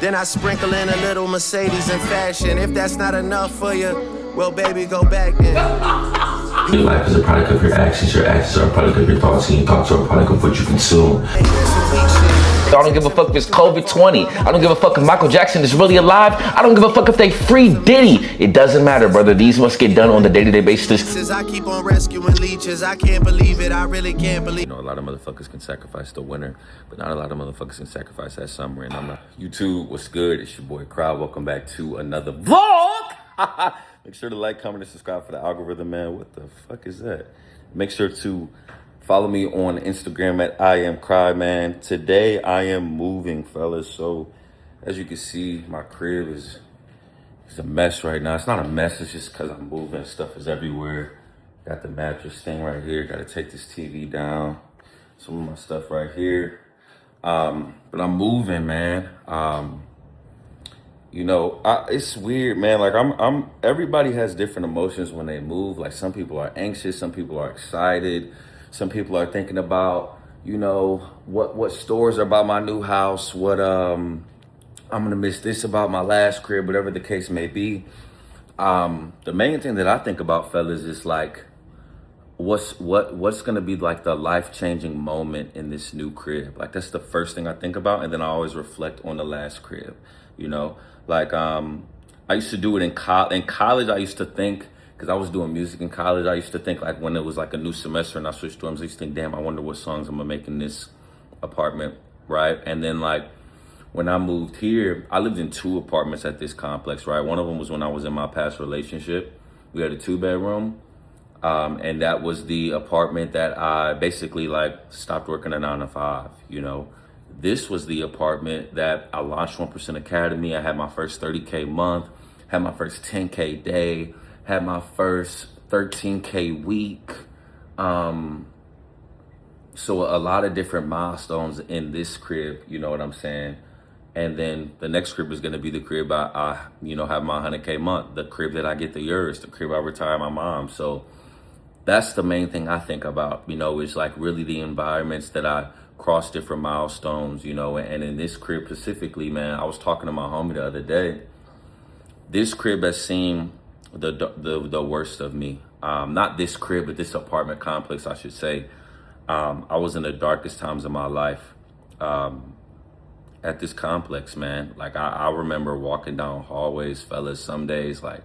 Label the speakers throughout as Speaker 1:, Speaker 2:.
Speaker 1: Then I sprinkle in a little Mercedes and fashion. If that's not enough for you, well, baby, go back then.
Speaker 2: Your life is a product of your actions. Your actions are a product of your thoughts, and your thoughts are a product of what you consume.
Speaker 3: I don't give a fuck if it's COVID-20. I don't give a fuck if Michael Jackson is really alive. I don't give a fuck if they free Diddy. It doesn't matter, brother. These must get done on the day-to-day basis.
Speaker 1: Since I keep on rescuing leeches, I can't believe it. I really can't believe it.
Speaker 2: You know, a lot of motherfuckers can sacrifice the winter, but not a lot of motherfuckers can sacrifice that summer. And I'm not. YouTube, what's good? It's your boy Crowd. Welcome back to another vlog. Make sure to like, comment, and subscribe for the algorithm, man. What the fuck is that? Make sure to follow me on Instagram at I am Cry, man. Today I am moving, fellas. So as you can see, my crib is a mess right now. It's not a mess. It's just because I'm moving. Stuff is everywhere. Got the mattress thing right here. Got to take this TV down. Some of my stuff right here. But I'm moving, man. You know, it's weird, man. Like everybody has different emotions when they move. Like some people are anxious, some people are excited, some people are thinking about, you know, what stores are about my new house, what I'm gonna miss this about my last crib, whatever the case may be. The main thing that I think about, fellas, is like what's gonna be like the life-changing moment in this new crib. Like that's the first thing I think about, and then I always reflect on the last crib. You know, like I used to do it in college. I used to think, because I was doing music in college, I used to think like when it was like a new semester and I switched drums, I used to think, damn, I wonder what songs I'm gonna make in this apartment, right? And then like when I moved here, I lived in 2 apartments at this complex, right? One of them was when I was in my past relationship. We had a 2-bedroom. And that was the apartment that I basically like stopped working a 9 to 5, you know. This was the apartment that I launched 1% Academy. I had my first 30K month, had my first 10K day, had my first 13K week. So a lot of different milestones in this crib, you know what I'm saying? And then the next crib is gonna be the crib I you know, have my 100K month, the crib that I get the yours, the crib I retire my mom. So that's the main thing I think about, you know, is like really the environments that I cross different milestones, you know. And in this crib specifically, man, I was talking to my homie the other day. This crib has seen the worst of me. Not this crib, but this apartment complex, I should say. I was in the darkest times of my life at this complex, man. Like I remember walking down hallways, fellas, some days like,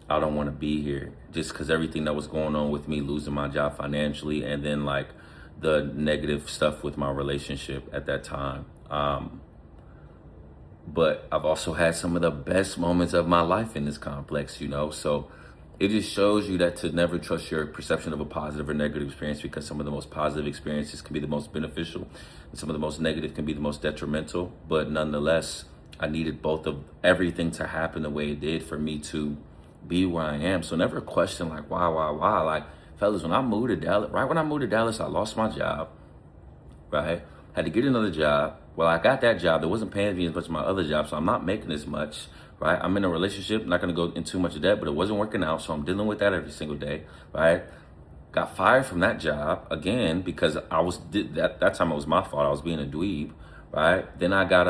Speaker 2: I don't want to be here, just because everything that was going on with me, losing my job financially, and then like the negative stuff with my relationship at that time. But I've also had some of the best moments of my life in this complex, you know? So it just shows you that to never trust your perception of a positive or negative experience, because some of the most positive experiences can be the most beneficial, and some of the most negative can be the most detrimental. But nonetheless, I needed both of everything to happen the way it did for me to be where I am. So never question like why. Like, fellas, when I moved to Dallas, right when I moved to Dallas, I lost my job, right? Had to get another job. Well, I got that job. That wasn't paying me as much as my other job, so I'm not making as much, right? I'm in a relationship, not gonna go into too much of that, but it wasn't working out, so I'm dealing with that every single day, right? Got fired from that job again because that time it was my fault. I was being a dweeb, right? Then I got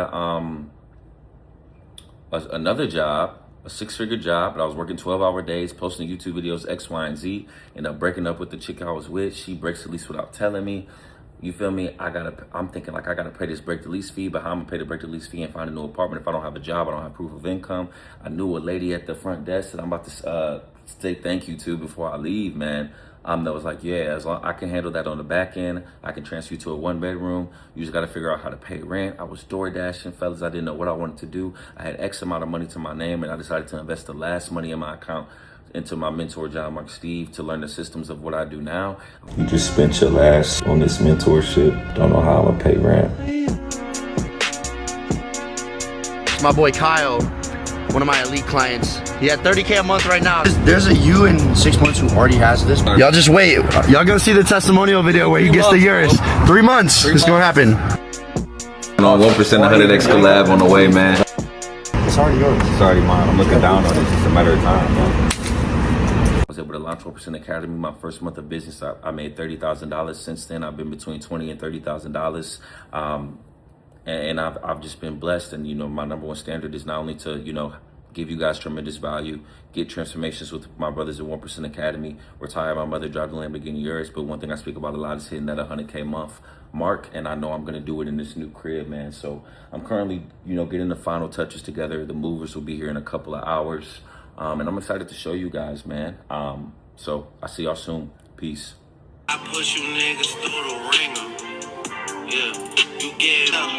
Speaker 2: another job, a 6-figure job, but I was working 12-hour days, posting YouTube videos, X, Y, and Z. Ended up breaking up with the chick I was with. She breaks the lease without telling me. You feel me? I'm thinking like I gotta pay this break the lease fee, but how I'm gonna pay the break the lease fee and find a new apartment if I don't have a job, I don't have proof of income. I knew a lady at the front desk that I'm about to say thank you to before I leave, man. That was like, yeah, as long I can handle that on the back end, I can transfer you to a 1-bedroom. You just got to figure out how to pay rent. I was door dashing, fellas. I didn't know what I wanted to do. I had X amount of money to my name, and I decided to invest the last money in my account into my mentor, John Mark Steve, to learn the systems of what I do now.
Speaker 4: You just spent your last on this mentorship. Don't know how I'm gonna pay rent.
Speaker 5: It's my boy Kyle, one of my elite clients. He had 30K a month right now. There's a you in 6 months who already has this. Y'all just wait. Y'all gonna see the testimonial video where he gets the yours. 3 months. It's gonna happen.
Speaker 2: On 1% 100X collab on the way, man.
Speaker 4: It's already yours. It's already mine. I'm looking down on it. It's just a matter of time, man.
Speaker 2: I was able to launch 1% Academy my first month of business. I made $30,000. Since then, I've been between $20,000 and $30,000. and I've just been blessed. And, you know, my number one standard is not only to, you know, give you guys tremendous value, get transformations with my brothers at 1% Academy, retire my mother, drive the Lamborghini Urus. But one thing I speak about a lot is hitting that 100K month mark, and I know I'm gonna do it in this new crib, man. So I'm currently, you know, getting the final touches together. The movers will be here in a couple of hours, and I'm excited to show you guys, man. So I'll see y'all soon. Peace.
Speaker 1: I push you niggas through the ringer. Yeah, you get up.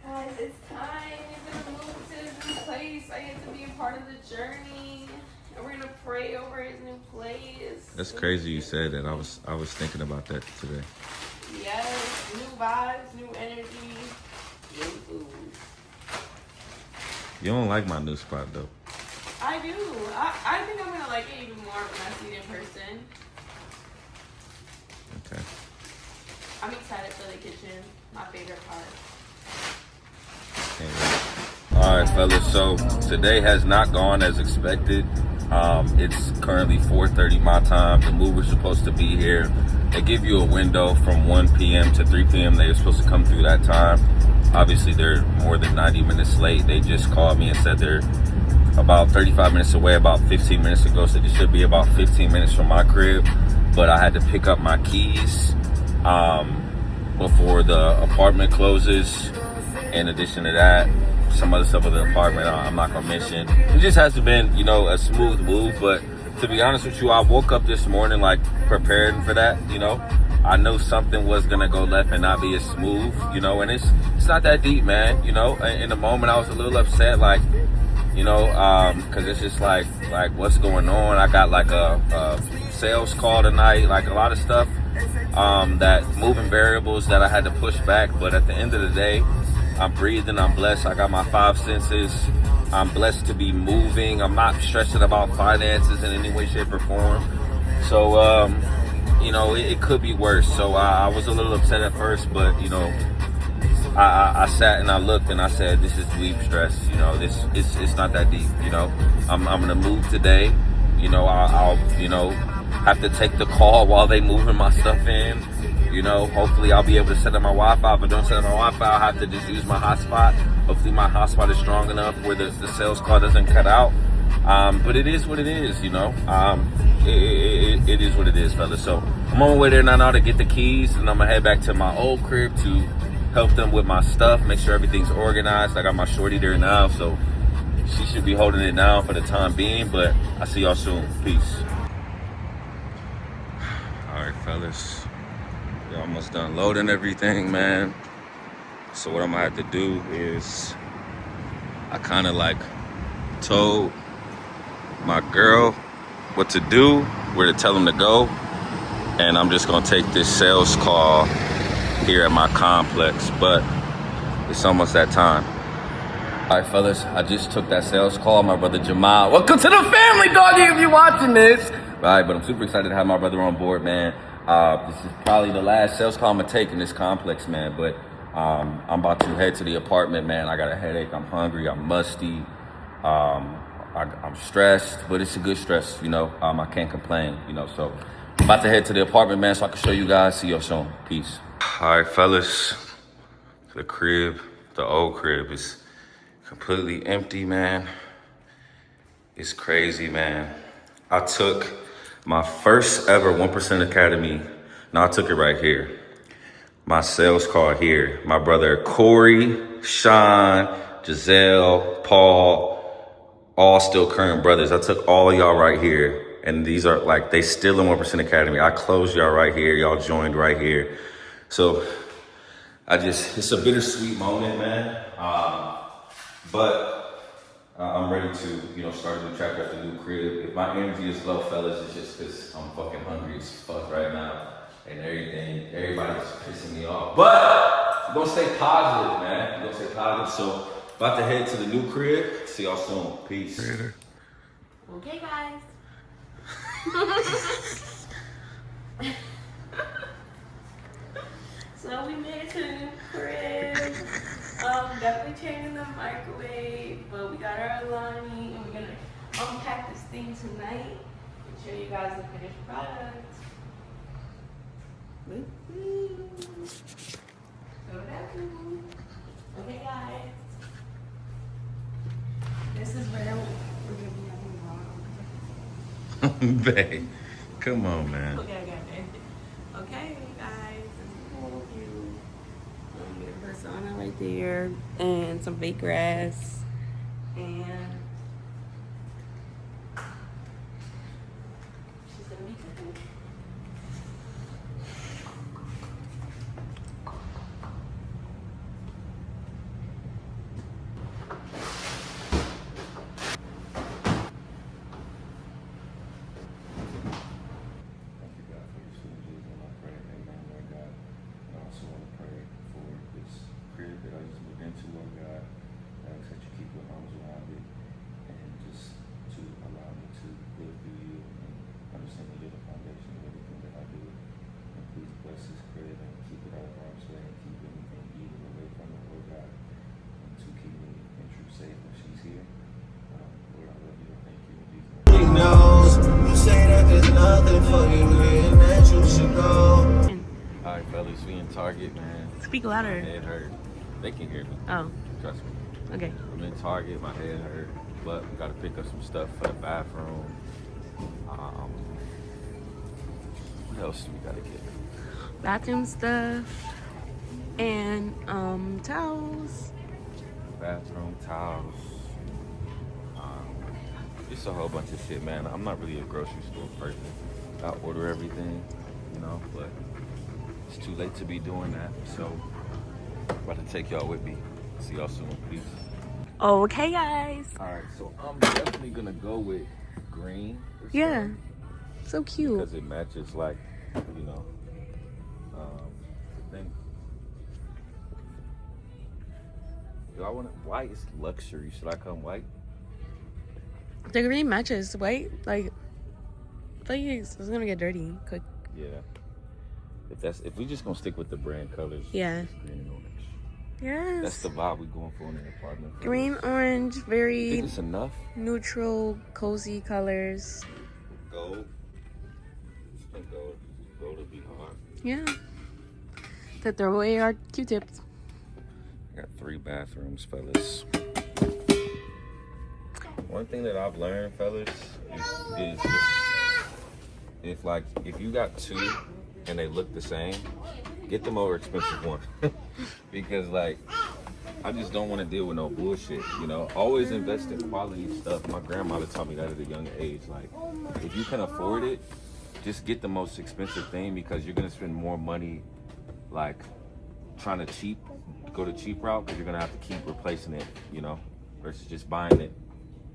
Speaker 6: Guys, it's time. We're gonna move to his new place. I get to be a part of the journey. And we're gonna pray over his new place.
Speaker 2: That's crazy you said that. I was thinking about that today.
Speaker 6: Yes, new vibes, new energy, new food.
Speaker 2: You don't like my new spot though.
Speaker 6: I do. I think I'm gonna like it even more when I see it in person.
Speaker 2: Okay.
Speaker 6: I'm excited for the kitchen. My favorite part.
Speaker 2: All right, fellas. So today has not gone as expected. It's currently 4:30 my time. The mover's supposed to be here. They give you a window from 1 p.m. to 3 p.m. They're supposed to come through that time. Obviously, they're more than 90 minutes late. They just called me and said they're about 35 minutes away about 15 minutes ago. So they should be about 15 minutes from my crib. But I had to pick up my keys before the apartment closes. In addition to that, some other stuff with the apartment I'm not gonna mention. It just hasn't been, you know, a smooth move. But to be honest with you, I woke up this morning like preparing for that. You know, I know something was gonna go left and not be as smooth. You know, and it's not that deep, man. You know, in the moment I was a little upset, like, you know, because it's just like what's going on. I got like a sales call tonight, like a lot of stuff that moving variables that I had to push back. But at the end of the day, I'm breathing, I'm blessed, I got my 5 senses. I'm blessed to be moving. I'm not stressing about finances in any way, shape, or form. So, you know, it could be worse. So I was a little upset at first, but, you know, I sat and I looked and I said, this is dweeb stress. You know, it's not that deep, you know. I'm gonna move today. You know, I'll you know, have to take the call while they moving my stuff in. You know, hopefully I'll be able to set up my Wi-Fi. If I don't set up my Wi-Fi, I'll have to just use my hotspot. Hopefully my hotspot is strong enough where the sales call doesn't cut out. But it is what it is, you know. It is what it is, fellas. So I'm on my way there now to get the keys, and I'm gonna head back to my old crib to help them with my stuff, make sure everything's organized. I got my shorty there now, so she should be holding it down for the time being, but I'll see y'all soon. Peace. All right, fellas. We're almost done loading everything, man. So what I'm gonna have to do is I kind of like told my girl what to do, where to tell them to go, and I'm just gonna take this sales call here at my complex, but it's almost that time. All right, fellas, I just took that sales call. My brother Jamal, welcome to the family, doggy, if you're watching this. Right, but I'm super excited to have my brother on board, man. This is probably the last sales call I'm gonna take in this complex, man, but I'm about to head to the apartment, man. I got a headache, I'm hungry, I'm musty, I'm stressed, but it's a good stress, you know. I can't complain, you know, so I'm about to head to the apartment, man, so I can show you guys. See you soon. Peace. All right, fellas, the crib, the old crib is completely empty, man. It's crazy, man. I took my first ever 1% Academy. No, I took it right here. My sales call here. My brother Corey, Sean, Giselle, Paul, all still current brothers. I took all of y'all right here. And these are like, they still in 1% Academy. I closed y'all right here. Y'all joined right here. So it's a bittersweet moment, man. But I'm ready to, you know, start a new chapter at the new crib. If my energy is low, fellas, it's just because I'm fucking hungry as fuck right now. And everybody's pissing me off. But I'm gonna stay positive, man. I'm gonna stay positive. So about to head to the new crib. See y'all soon. Peace.
Speaker 6: Okay, guys. So we made it to the new crib. Definitely changing the microwave, but we got our Alani, and we're gonna unpack this thing tonight and show you guys the finished product. Okay, guys. This is where we're gonna be having wrong.
Speaker 2: Babe, come on, man.
Speaker 6: Okay, okay, guys. This is a cool view. Get a persona right there, and some fake grass, and she's gonna be cooking.
Speaker 2: Thank you, God, for your sweet Jesus, and I pray, amen, Lord God. And I also want to pray for this crib that I just moved into, Lord God. I ask that you keep your arms around it and just to allow me to live through you and understand that you're the foundation of everything that I do. And please bless this crib and keep it out of harm's way and keep anything evil away from it, Lord God. And to keep me in true safe when she's here. Lord, I love you and thank you in Jesus' name.
Speaker 1: He knows you say that there's nothing for you here and that you should go.
Speaker 2: All right, fellas, we in Target, man.
Speaker 6: Speak
Speaker 2: My
Speaker 6: louder.
Speaker 2: head hurt. They can hear me.
Speaker 6: Oh,
Speaker 2: Trust me.
Speaker 6: okay.
Speaker 2: I'm in Target, my head hurt, but we gotta pick up some stuff for the bathroom. What else do we gotta get?
Speaker 6: Bathroom stuff and towels.
Speaker 2: Bathroom towels. Just a whole bunch of shit, man. I'm not really a grocery store person. I order everything, you know, but it's too late to be doing that. So, I'm about to take y'all with me. See y'all soon. Peace.
Speaker 6: Okay, guys.
Speaker 2: All right, so I'm definitely gonna go with green. this
Speaker 6: Yeah,
Speaker 2: time
Speaker 6: so cute.
Speaker 2: Because it matches, like, you know, the thing. Do I want white? Is luxury. Should I come white?
Speaker 6: The green matches white. Like, I think it's gonna get dirty quick.
Speaker 2: Yeah. If we just gonna stick with the brand colors,
Speaker 6: Yeah.
Speaker 2: just green and orange.
Speaker 6: Yes.
Speaker 2: That's the vibe we going for in the apartment.
Speaker 6: Green, orange,
Speaker 2: Think
Speaker 6: very
Speaker 2: it's enough?
Speaker 6: neutral, cozy colors.
Speaker 2: Gold. I think gold would be hard.
Speaker 6: Yeah. To throw away our Q-tips.
Speaker 2: Got 3 bathrooms, fellas. One thing that I've learned, fellas, is just if you got 2 and they look the same, get the more expensive one. Because like I just don't want to deal with no bullshit, you know. Always invest in quality stuff. My grandmother taught me that at a young age. Like, if you can afford it, just get the most expensive thing because you're gonna spend more money, like trying to go the cheap route because you're gonna have to keep replacing it, you know, versus just buying it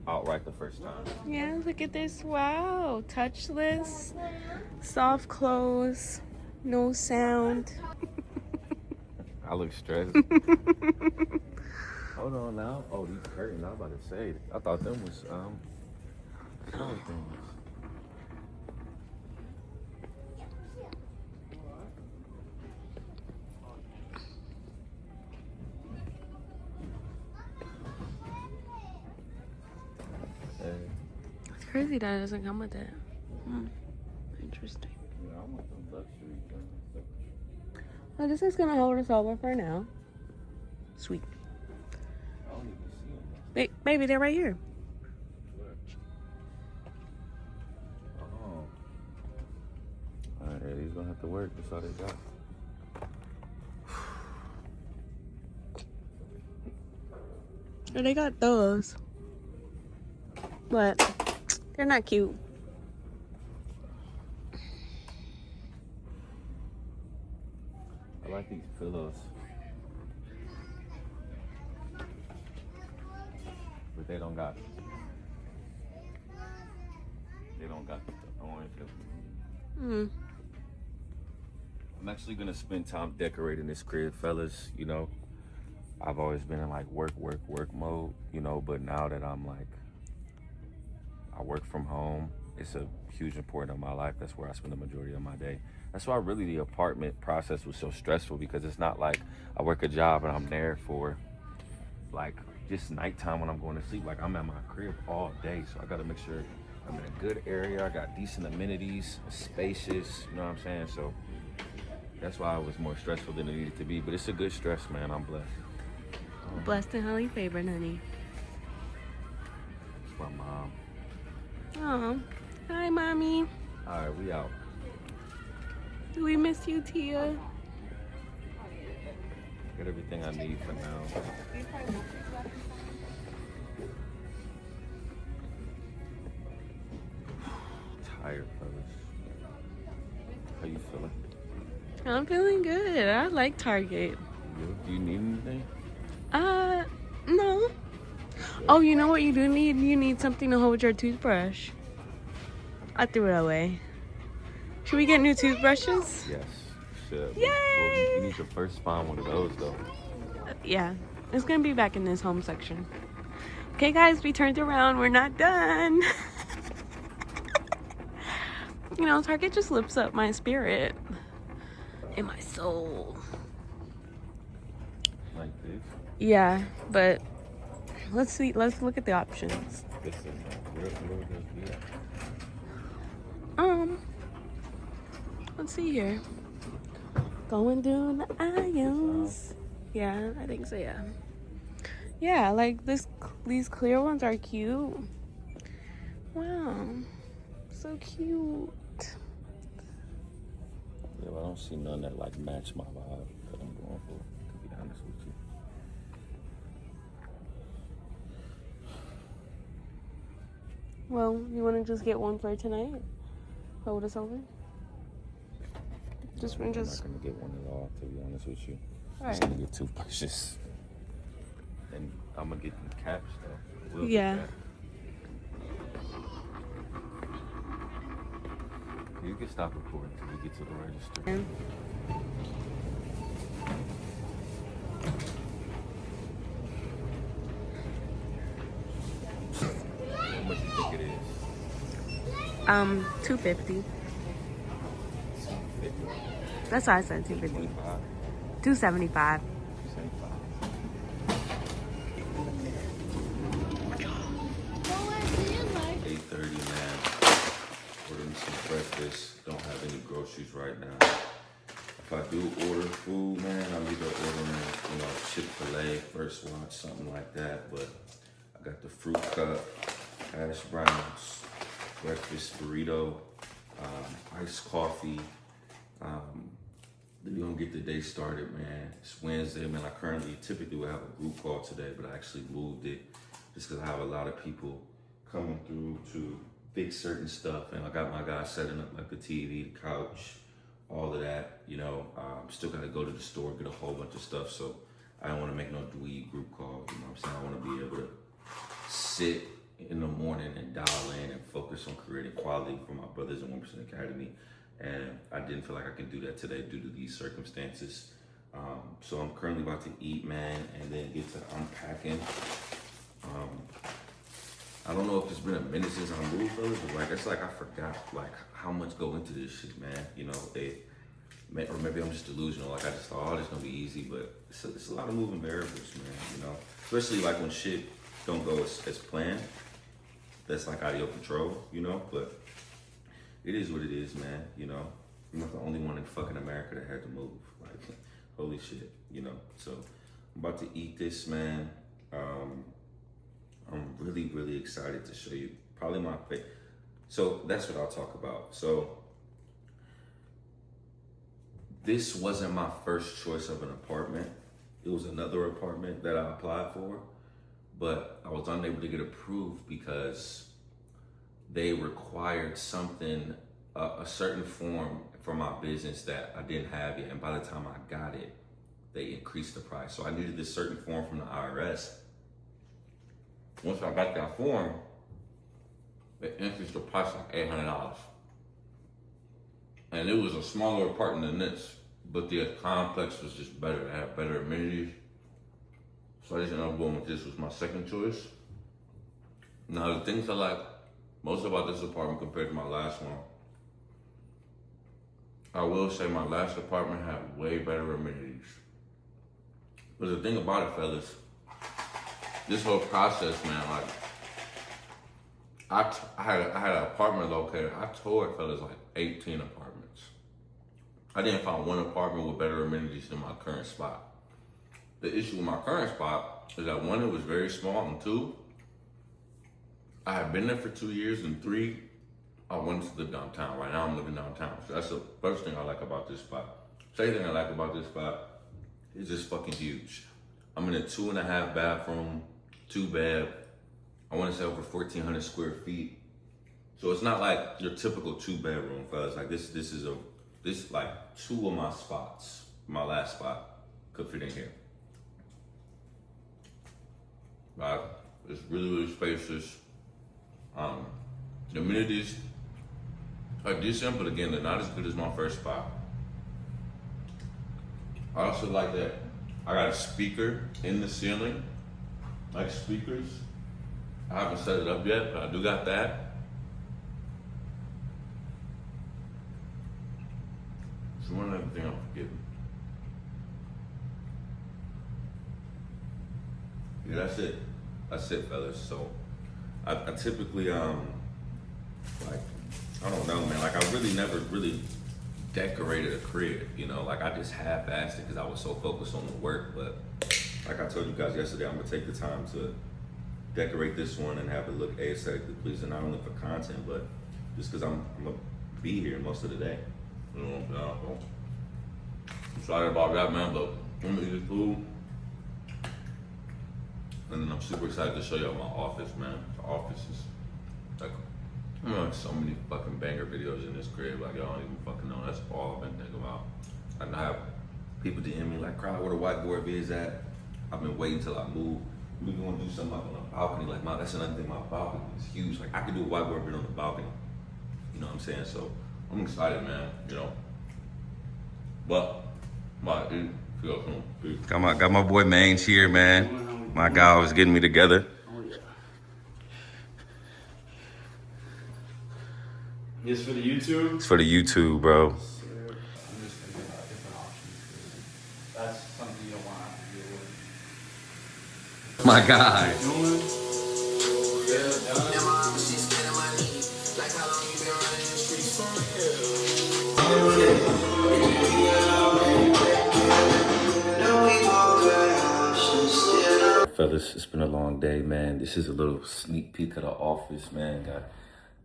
Speaker 2: outright the first time.
Speaker 6: Yeah, look at this. Wow. Touchless, soft close, no sound.
Speaker 2: I look stressed. Hold on now. Oh, these curtains. I was about to say. I thought them was shower things.
Speaker 6: It's crazy that it doesn't come with that. Interesting.
Speaker 2: Yeah, I want some luxury things.
Speaker 6: Well, this is gonna hold us over for now. Sweet.
Speaker 2: I don't even see them.
Speaker 6: Wait, baby, they're right here.
Speaker 2: Oh. Alright, yeah, these gonna have to work. That's all they got.
Speaker 6: They got those, but they're not cute.
Speaker 2: I like these pillows. But they don't got the orange. I'm actually gonna spend time decorating this crib, fellas. You know, I've always been in like work mode, you know, but now that I'm like, I work from home, it's a huge important of my life. That's where I spend the majority of my day. That's why really the apartment process was so stressful because it's not like I work a job and I'm there for like just nighttime when I'm going to sleep. Like I'm at my crib all day, so I gotta make sure I'm in a good area. I got decent amenities, spacious, you know what I'm saying? So That's why it was more stressful than it needed to be. But it's a good stress, man. I'm blessed.
Speaker 6: Blessed and highly favored, honey.
Speaker 2: It's my mom.
Speaker 6: Oh, hi, mommy.
Speaker 2: All right, we out.
Speaker 6: We miss you, Tia.
Speaker 2: Got everything I need for now. Tired, fellas. How you feeling?
Speaker 6: I'm feeling good. I like Target.
Speaker 2: Do you need anything?
Speaker 6: No. Oh, you know what you do need? You need something to hold your toothbrush. I threw it away. Should we get new toothbrushes?
Speaker 2: Yes. Should.
Speaker 6: Yay!
Speaker 2: Well, you need to first find one of those, though.
Speaker 6: Yeah, it's gonna be back in this home section. Okay, guys, we turned around. We're not done. You know, Target just lifts up my spirit and my soul.
Speaker 2: Like this.
Speaker 6: Yeah, but let's see. Let's look at the options.
Speaker 2: This is where does we at?
Speaker 6: Let's see here. Going down the aisles. Yeah, I think so. Yeah. Yeah, like these clear ones are cute. Wow, so cute.
Speaker 2: Yeah, but I don't see none that like match my vibe that I'm going for, to be honest with you.
Speaker 6: Well, you want to just get one for tonight? Hold us over.
Speaker 2: I'm not gonna get one at all, to be honest with you. I'm
Speaker 6: Alright.
Speaker 2: just gonna get toothbrushes. And I'm gonna get the caps though. We'll get
Speaker 6: Yeah.
Speaker 2: that. You can stop recording until we get to the register.
Speaker 6: And
Speaker 2: How much you think it is?
Speaker 6: 250. That's why I said 250.
Speaker 2: 25,
Speaker 6: 275.
Speaker 2: 75. 8:30, man. Ordering some breakfast. Don't have any groceries right now. If I do order food, man, I'm either ordering, Chick-fil-A, First Watch, something like that. But I got the fruit cup, hash browns, breakfast burrito, iced coffee. We're gonna get the day started, man. It's Wednesday, man. I typically would have a group call today, but I actually moved it just because I have a lot of people coming through to fix certain stuff. And I got my guy setting up like the TV, the couch, all of that. Still gotta go to the store, get a whole bunch of stuff. So I don't wanna make no dweeb group call, you know what I'm saying? I wanna be able to sit in the morning and dial in and focus on creating quality for my brothers in 1% Academy. And I didn't feel like I could do that today due to these circumstances. So I'm currently about to eat, man, and then get to unpacking. I don't know if it's been a minute since I moved, fellas, but it's like I forgot how much go into this shit, man. Or maybe I'm just delusional. I just thought, oh, this gonna be easy, but it's a lot of moving variables, man. Especially when shit don't go as planned. That's out of your control, But it is what it is, man. I'm not the only one in fucking America that had to move. Holy shit, So I'm about to eat this, man. I'm really, really excited to show you probably my favorite. So that's what I'll talk about. So this wasn't my first choice of an apartment. It was another apartment that I applied for, but I was unable to get approved because they required something, a certain form for my business that I didn't have yet. And by the time I got it, they increased the price. So I needed this certain form from the IRS. Once I got that form, they increased the price $800. And it was a smaller apartment than this, but the complex was just better. It had better amenities. So I just ended up going with this was my second choice. Now the things I like most about this apartment compared to my last one, I will say my last apartment had way better amenities. But the thing about it, fellas, this whole process, man, I had an apartment located. I toured, fellas, 18 apartments. I didn't find one apartment with better amenities than my current spot. The issue with my current spot is that one, it was very small, and two, I had been there for 2 years, and three, I wanted to live downtown. Right now I'm living downtown. So that's the first thing I like about this spot. Second thing I like about this spot is just fucking huge. I'm in a 2.5 bathroom, 2 bed. I want to say over 1,400 square feet. So it's not like your typical 2 bedroom, fellas. Like this like 2 of my spots, my last spot could fit in here. Right? It's really, really spacious. The amenities are decent, but again, they're not as good as my first spot. I also like that I got a speaker in the ceiling, like speakers. I haven't set it up yet, but I do got that. So one other thing I'm forgetting. Yeah, that's it. That's it, fellas. So I typically like, I don't know, man. Like I really never really decorated a crib, you know. Like I just half-assed it because I was so focused on the work. But like I told you guys yesterday, I'm gonna take the time to decorate this one and have it look aesthetically pleasing, not only for content, but just because I'm gonna be here most of the day. You know, I'm excited about that, man. But I'm gonna eat this food, and then I'm super excited to show y'all my office, man. The office is like, so many fucking banger videos in this crib, like y'all don't even fucking know. That's all I've been thinking about. And I have people DM me like, "Crowd, where the whiteboard is at?" I've been waiting till I move. We gonna do something like on a balcony. Like that's another thing. My balcony is huge. Like I could do a whiteboard video on the balcony. You know what I'm saying? So I'm excited, man. You know. But got my boy Mange here, man. My guy was getting me together.
Speaker 7: This for the YouTube?
Speaker 2: It's for the YouTube, bro.
Speaker 7: I'm just thinking about different options. That's something you don't want to have to deal with.
Speaker 2: My guy. Fellas, it's been a long day, man. This is a little sneak peek of the office, man. Got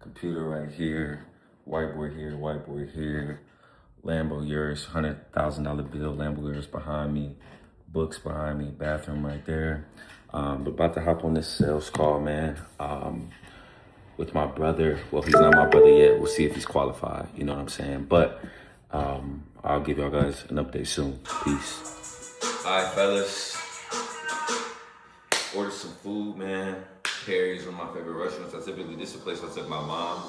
Speaker 2: computer right here, whiteboard here, Lambo Urus, $100,000 bill, Lambo Urus behind me, books behind me, bathroom right there. But about to hop on this sales call, man, with my brother. Well, he's not my brother yet. We'll see if he's qualified, you know what I'm saying? But I'll give y'all guys an update soon. Peace. All right, fellas. Ordered some food, man. Perry's, one of my favorite restaurants. This is a place I took my mom.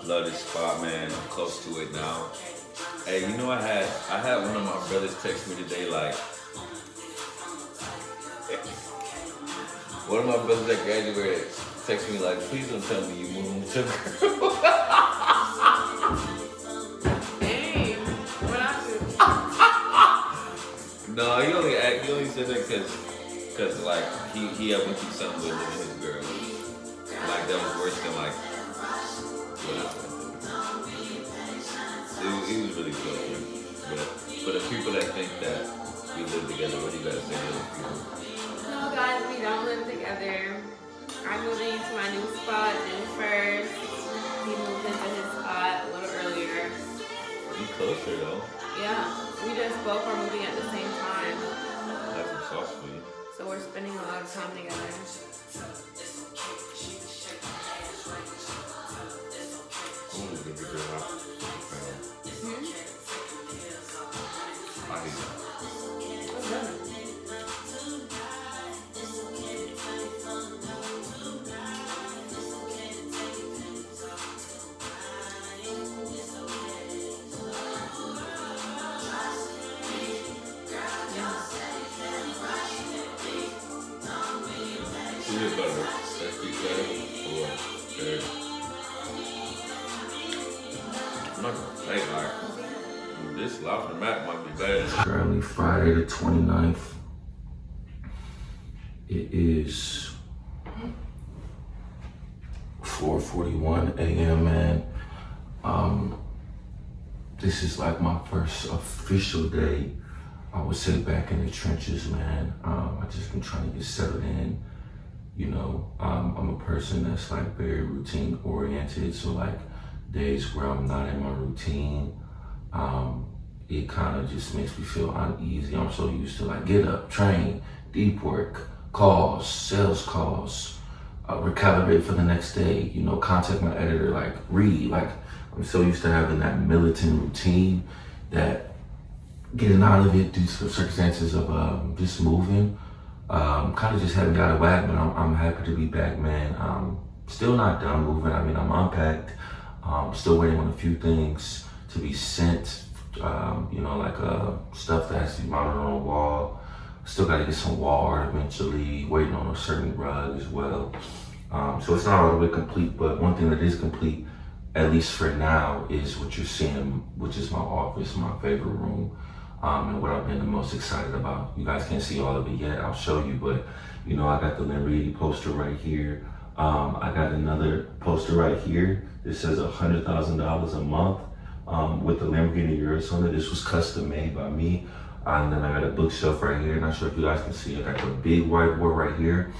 Speaker 2: Love this spot, man. I'm close to it now. Hey, you know I had one of my brothers text me today, like, one of my brothers that graduated text me like, please don't tell me you moved to girl.
Speaker 6: Dang, what happened?
Speaker 2: No, he only said that because like he had went through something with him and his girl. Like that was worse than like what I went through. He was really close, man. But for the people that think that we live together, what do you guys say to those people?
Speaker 6: No, guys, we don't live together. I moved into my new spot June 1st. He moved into his spot a little earlier.
Speaker 2: You closer though.
Speaker 6: Yeah, we just both are moving at the same time.
Speaker 2: That's some sauce for you.
Speaker 6: So we're spending a lot of time together.
Speaker 2: I'm gonna give you a house. I hate that. This lobster mac might be better.
Speaker 3: Currently Friday the 29th. It is 4:41 a.m., man.
Speaker 4: This is like my first official day, I would say, back in the trenches, man. I just been trying to get settled in. You know, I'm a person that's like very routine oriented. So like days where I'm not in my routine, it kind of just makes me feel uneasy. I'm so used to like get up, train, deep work, calls, sales calls, recalibrate for the next day, you know, contact my editor, like read, like I'm so used to having that militant routine that getting out of it due to the circumstances of just moving, kind of just had me out of whack, but I'm happy to be back, man. Still not done moving. I mean, I'm unpacked. Still waiting on a few things to be sent, you know, like stuff that has to be mounted on a wall. Still got to get some wall art eventually, waiting on a certain rug as well. So it's not all the way complete, but one thing that is complete, at least for now, is what you're seeing, which is my office, my favorite room, and what I've been the most excited about. You guys can't see all of it yet, I'll show you, but you know, I got the Lamborghini poster right here. I got another poster right here. This says $100,000 a month with the Lamborghini Urus on it. This was custom made by me. And then I got a bookshelf right here. Not sure if you guys can see. I got the big whiteboard right here.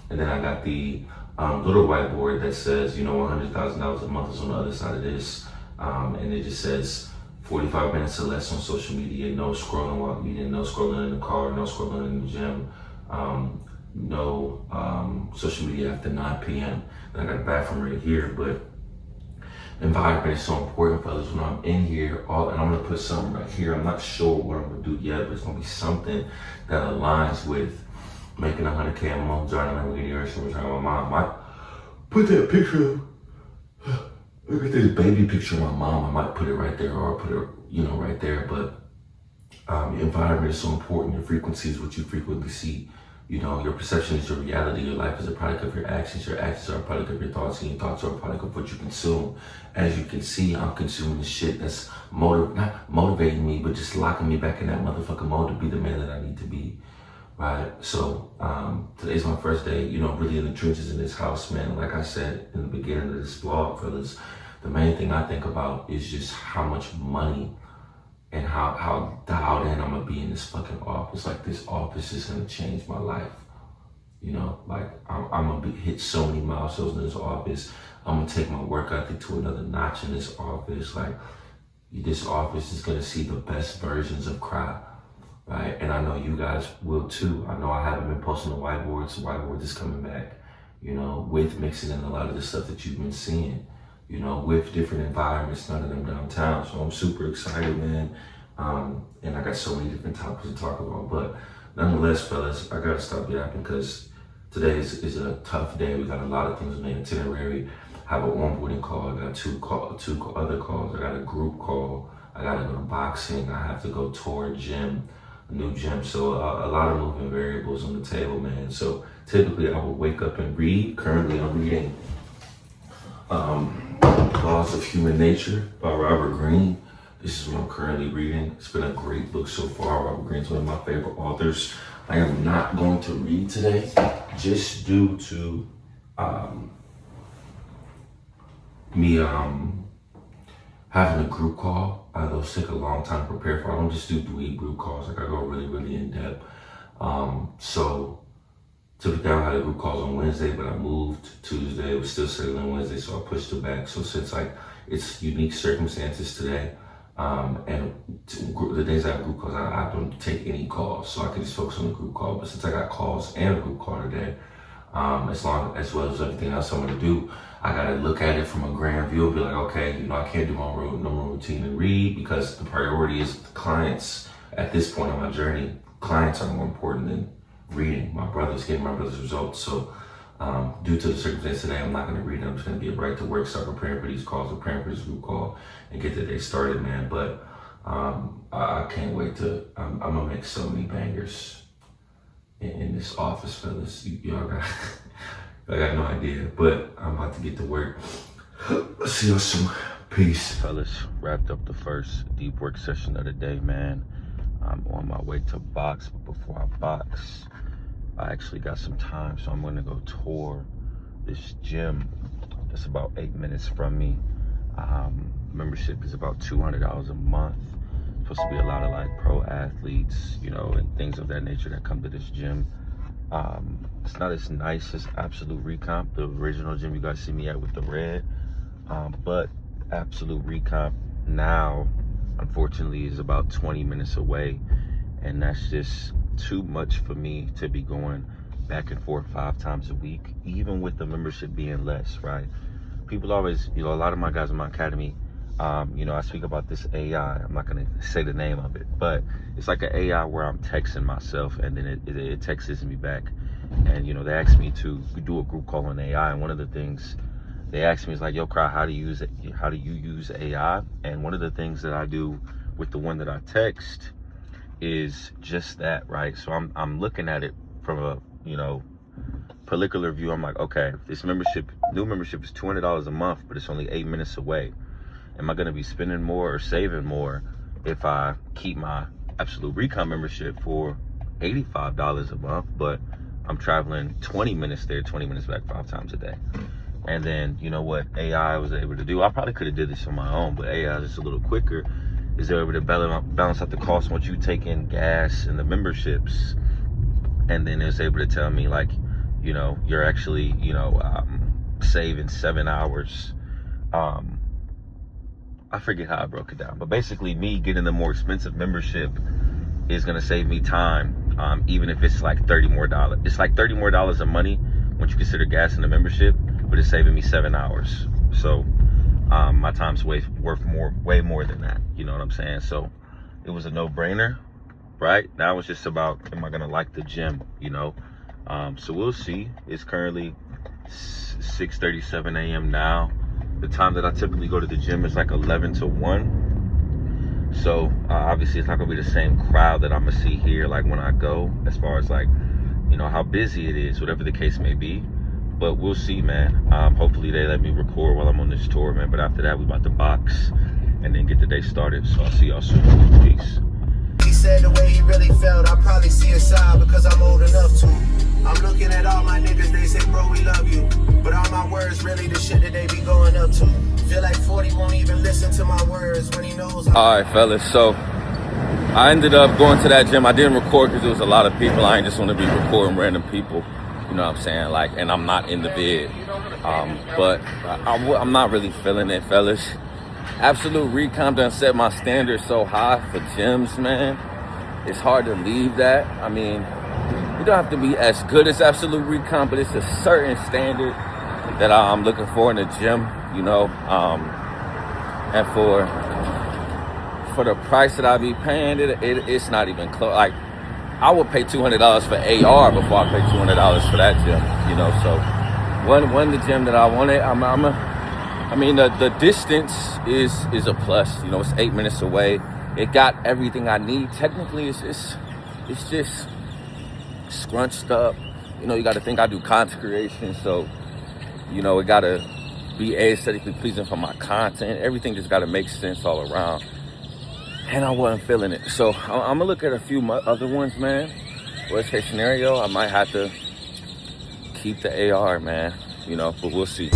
Speaker 4: And then I got the little whiteboard that says, you know, $100,000 a month is on the other side of this. And it just says 45 minutes or less on social media, no scrolling while eating, no scrolling in the car, no scrolling in the gym, no social media after 9 p.m. And I got a bathroom right here, but environment is so important, fellas. When I'm in here, and I'm gonna put something right here. I'm not sure what I'm gonna do yet, but it's gonna be something that aligns with making 100K a month, joining Lamborghini Urus, and returning my mom. I put that picture, look at this baby picture of my mom. I might put it right there, or put it, you know, right there. But your environment is so important. Your frequency is what you frequently see. You know, your perception is your reality. Your life is a product of your actions. Your actions are a product of your thoughts, and your thoughts are a product of what you consume. As you can see, I'm consuming the shit that's not motivating me, but just locking me back in that motherfucking mode to be the man that I need to be, right? So today's my first day, you know, really in the trenches in this house, man. Like I said in the beginning of this vlog, fellas, the main thing I think about is just how much money and how dialed in I'm gonna be in this fucking office. Like, this office is gonna change my life. You know, like I'm gonna hit so many milestones in this office. I'm gonna take my work ethic to another notch in this office. Like, this office is gonna see the best versions of Cry, right? And I know you guys will too. I know I haven't been posting the whiteboards. The whiteboard is coming back, you know, with mixing in a lot of the stuff that you've been seeing, you know, with different environments, none of them downtown. So I'm super excited, man. And I got so many different topics to talk about. But nonetheless, fellas, I gotta stop yapping because today is a tough day. We got a lot of things on the itinerary. I have an onboarding call. I got two other calls. I got a group call. I gotta go to boxing. I have to go tour a gym, a new gym. So a lot of moving variables on the table, man. So typically I would wake up and read. Currently I'm reading Laws of Human Nature by Robert Greene. This is what I'm currently reading. It's been a great book so far. Robert Greene's one of my favorite authors. I am not going to read today just due to me having a group call. Those take a long time to prepare for. I don't just do 3 group calls. Like, I go really, really in depth. So typically I had a group calls on Wednesday, but I moved Tuesday. It was still scheduled on Wednesday, so I pushed it back. So since like it's unique circumstances today, and the days I have group calls, I don't take any calls, so I can just focus on the group call. But since I got calls and a group call today, as well as everything else I'm gonna do, I gotta look at it from a grand view and be like, okay, you know, I can't do my normal routine and read because the priority is the clients. At this point in my journey, clients are more important than reading. Getting my brother's results. So due to the circumstance today, I'm not going to read it. I'm just going to get right to work, start preparing for these calls, preparing for this group call, and get the day started, man. But I can't wait to, I'm going to make so many bangers in this office, fellas. Y'all got, I got no idea, but I'm about to get to work. See you soon. Peace. Fellas, wrapped up the first deep work session of the day, man. I'm on my way to box, but before I box, I actually got some time, so I'm gonna go tour this gym that's about 8 minutes from me.
Speaker 2: Membership is about $200 a month. Supposed to be a lot of like pro athletes, you know, and things of that nature that come to this gym. It's not as nice as Absolute Recomp, the original gym you guys see me at with the red. But Absolute Recomp now, unfortunately, is about 20 minutes away. And that's just too much for me to be going back and forth 5 times a week, even with the membership being less, right? People always, you know, a lot of my guys in my academy, you know, I speak about this AI. I'm not going to say the name of it, but it's like an AI where I'm texting myself and then it texts me back. And, you know, they asked me to do a group call on AI. And one of the things they asked me is like, yo, Cry, how do you use AI? And one of the things that I do with the one that I text is just that, right? So I'm looking at it from a, you know, particular view. I'm like, okay, this new membership is $200 a month, but it's only 8 minutes away. Am I going to be spending more or saving more if I keep my Absolute Recon membership for $85 a month, but I'm traveling 20 minutes there, 20 minutes back 5 times a day? And then, you know what AI was able to do? I probably could have did this on my own, but AI is just a little quicker. Is they're able to balance out the cost once you take in gas and the memberships. And then it's able to tell me, like, you know, you're actually, you know, saving 7 hours. I forget how I broke it down, but basically me getting the more expensive membership is going to save me time, even if it's like $30 more. It's like $30 more a money once you consider gas and the membership, but it's saving me 7 hours. So my time's way more than that. You know what I'm saying? So it was a no-brainer, right? Now it's just about, am I going to like the gym, you know? So we'll see. It's currently 6:37 a.m. now. The time that I typically go to the gym is like 11 to 1. So obviously it's not gonna be the same crowd that I'm gonna see here like when I go, as far as like, you know, how busy it is, whatever the case may be. But we'll see, man. Hopefully they let me record while I'm on this tour, man. But after that, we about to box and then get the day started. So I'll see y'all soon. Peace.
Speaker 1: He said the way he really felt, I probably see a side because I'm old enough to. I'm looking at all my niggas, they say, bro, we love you. But all my words really the shit that they be going up to. Feel like 40 won't even listen to my words when he knows.
Speaker 2: All right, fellas. So I ended up going to that gym. I didn't record because there was a lot of people. I ain't just want to be recording random people. You know what I'm saying? Like, and I'm not in the vid. But I'm not really feeling it, fellas. Absolute Recon done set my standards so high for gyms, man. It's hard to leave that. I mean, you don't have to be as good as Absolute Recon, but it's a certain standard that I'm looking for in the gym, you know. And for the price that I be paying, it's not even close. Like, I would pay $200 for AR before I pay $200 for that gym, you know. So, one the gym that I wanted, I mean, the distance is a plus. You know, it's 8 minutes away. It got everything I need. Technically, it's just scrunched up. You know, you got to think I do content creation, so, you know, it got to be aesthetically pleasing for my content. Everything just got to make sense all around. And I wasn't feeling it. So I'm going to look at a few other ones, man. Worst case scenario, I might have to keep the AR, man. You know, but we'll see.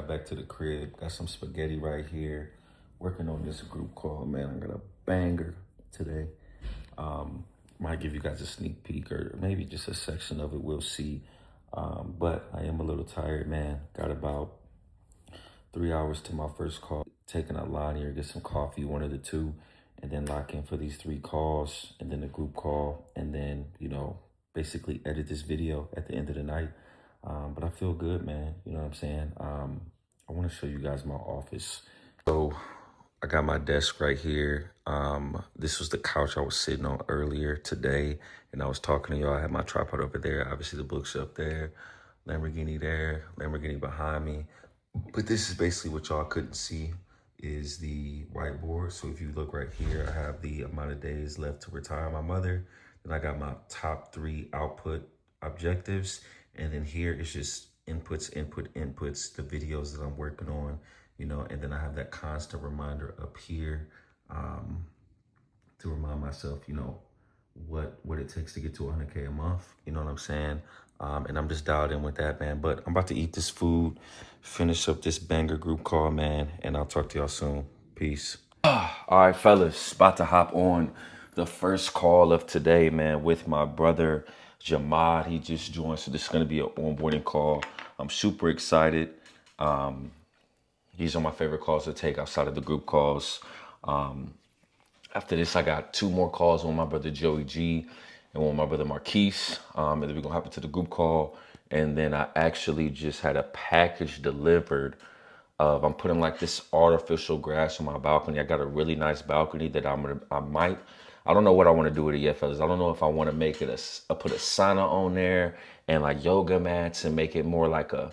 Speaker 2: back to the crib. Got some spaghetti right here. Working on this group call, man. I got a banger today. Might give you guys a sneak peek or maybe just a section of it. We'll see. But I am a little tired, man. Got about 3 hours to my first call. Taking a line here, get some coffee, one of the two, and then lock in for these 3 calls and then the group call, and then, you know, basically edit this video at the end of the night. But I feel good, man. You know what I'm saying? I want to show you guys my office. So I got my desk right here. This was the couch I was sitting on earlier today, and I was talking to y'all. I had my tripod over there. Obviously, the bookshelf there, Lamborghini there, Lamborghini behind me. But this is basically what y'all couldn't see is the whiteboard. So if you look right here, I have the amount of days left to retire my mother. Then I got my top 3 output objectives. And then here it's just inputs, the videos that I'm working on, you know, and then I have that constant reminder up here to remind myself, you know, what it takes to get to 100K a month. You know what I'm saying? And I'm just dialed in with that, man. But I'm about to eat this food, finish up this banger group call, man, and I'll talk to y'all soon. Peace.
Speaker 3: All right, fellas, about to hop on the first call of today, man, with my brother Jamad. He just joined, so this is going to be an onboarding call. I'm super excited. These are my favorite calls to take outside of the group calls. After this, I got 2 more calls with my brother Joey G and with my brother Marquise. And then we're going to hop into the group call. And then I actually just had a package delivered of, I'm putting like this artificial grass on my balcony. I got a really nice balcony that I don't know what I want to do with it yet, fellas. I don't know if I want to make it put a sauna on there and like yoga mats and make it more like a